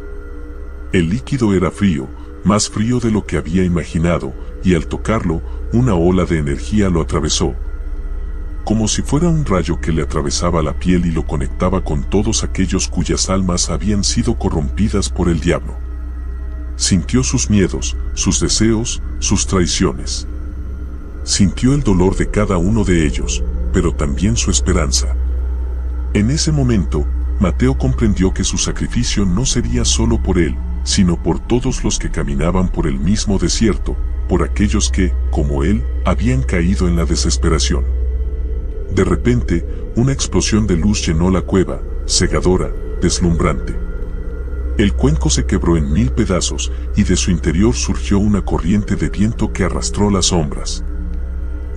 El líquido era frío, más frío de lo que había imaginado, y al tocarlo, una ola de energía lo atravesó. Como si fuera un rayo que le atravesaba la piel y lo conectaba con todos aquellos cuyas almas habían sido corrompidas por el diablo. Sintió sus miedos, sus deseos, sus traiciones. Sintió el dolor de cada uno de ellos, pero también su esperanza. En ese momento, Mateo comprendió que su sacrificio no sería solo por él, sino por todos los que caminaban por el mismo desierto, por aquellos que, como él, habían caído en la desesperación. De repente, una explosión de luz llenó la cueva, cegadora, deslumbrante. El cuenco se quebró en 1000 pedazos y de su interior surgió una corriente de viento que arrastró las sombras.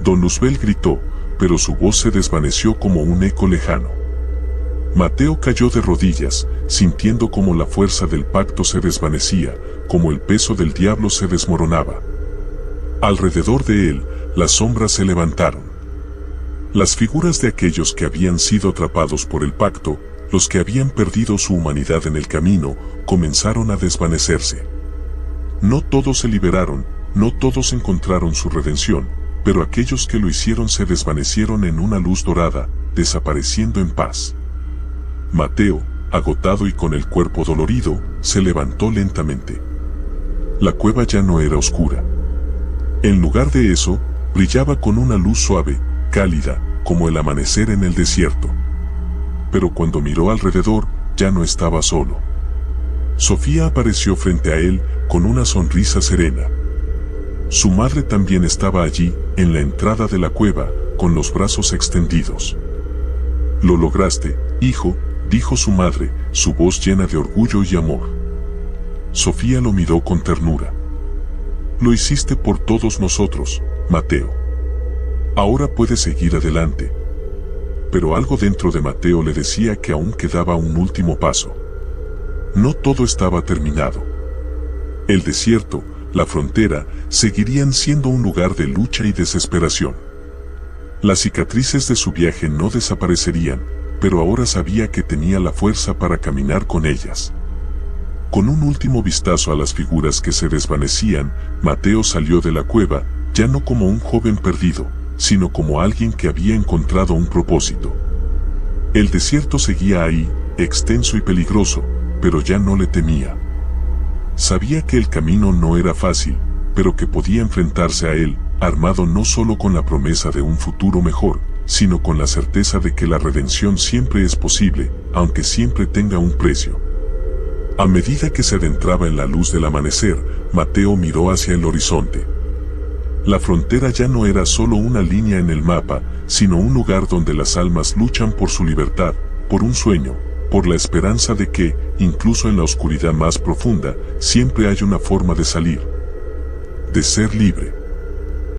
Don Luzbel gritó, pero su voz se desvaneció como un eco lejano. Mateo cayó de rodillas, sintiendo como la fuerza del pacto se desvanecía, como el peso del diablo se desmoronaba. Alrededor de él, las sombras se levantaron. Las figuras de aquellos que habían sido atrapados por el pacto, los que habían perdido su humanidad en el camino, comenzaron a desvanecerse. No todos se liberaron, no todos encontraron su redención, pero aquellos que lo hicieron se desvanecieron en una luz dorada, desapareciendo en paz. Mateo, agotado y con el cuerpo dolorido, se levantó lentamente. La cueva ya no era oscura. En lugar de eso, brillaba con una luz suave, cálida, como el amanecer en el desierto. Pero cuando miró alrededor, ya no estaba solo. Sofía apareció frente a él, con una sonrisa serena. Su madre también estaba allí, en la entrada de la cueva, con los brazos extendidos. «Lo lograste, hijo», dijo su madre, su voz llena de orgullo y amor. Sofía lo miró con ternura. «Lo hiciste por todos nosotros, Mateo. Ahora puedes seguir adelante». Pero algo dentro de Mateo le decía que aún quedaba un último paso. No todo estaba terminado. El desierto, la frontera, seguirían siendo un lugar de lucha y desesperación. Las cicatrices de su viaje no desaparecerían, pero ahora sabía que tenía la fuerza para caminar con ellas. Con un último vistazo a las figuras que se desvanecían, Mateo salió de la cueva, ya no como un joven perdido, sino como alguien que había encontrado un propósito. El desierto seguía ahí, extenso y peligroso, pero ya no le temía. Sabía que el camino no era fácil, pero que podía enfrentarse a él, armado no solo con la promesa de un futuro mejor, sino con la certeza de que la redención siempre es posible, aunque siempre tenga un precio. A medida que se adentraba en la luz del amanecer, Mateo miró hacia el horizonte. La frontera ya no era solo una línea en el mapa, sino un lugar donde las almas luchan por su libertad, por un sueño, por la esperanza de que, incluso en la oscuridad más profunda, siempre hay una forma de salir, de ser libre.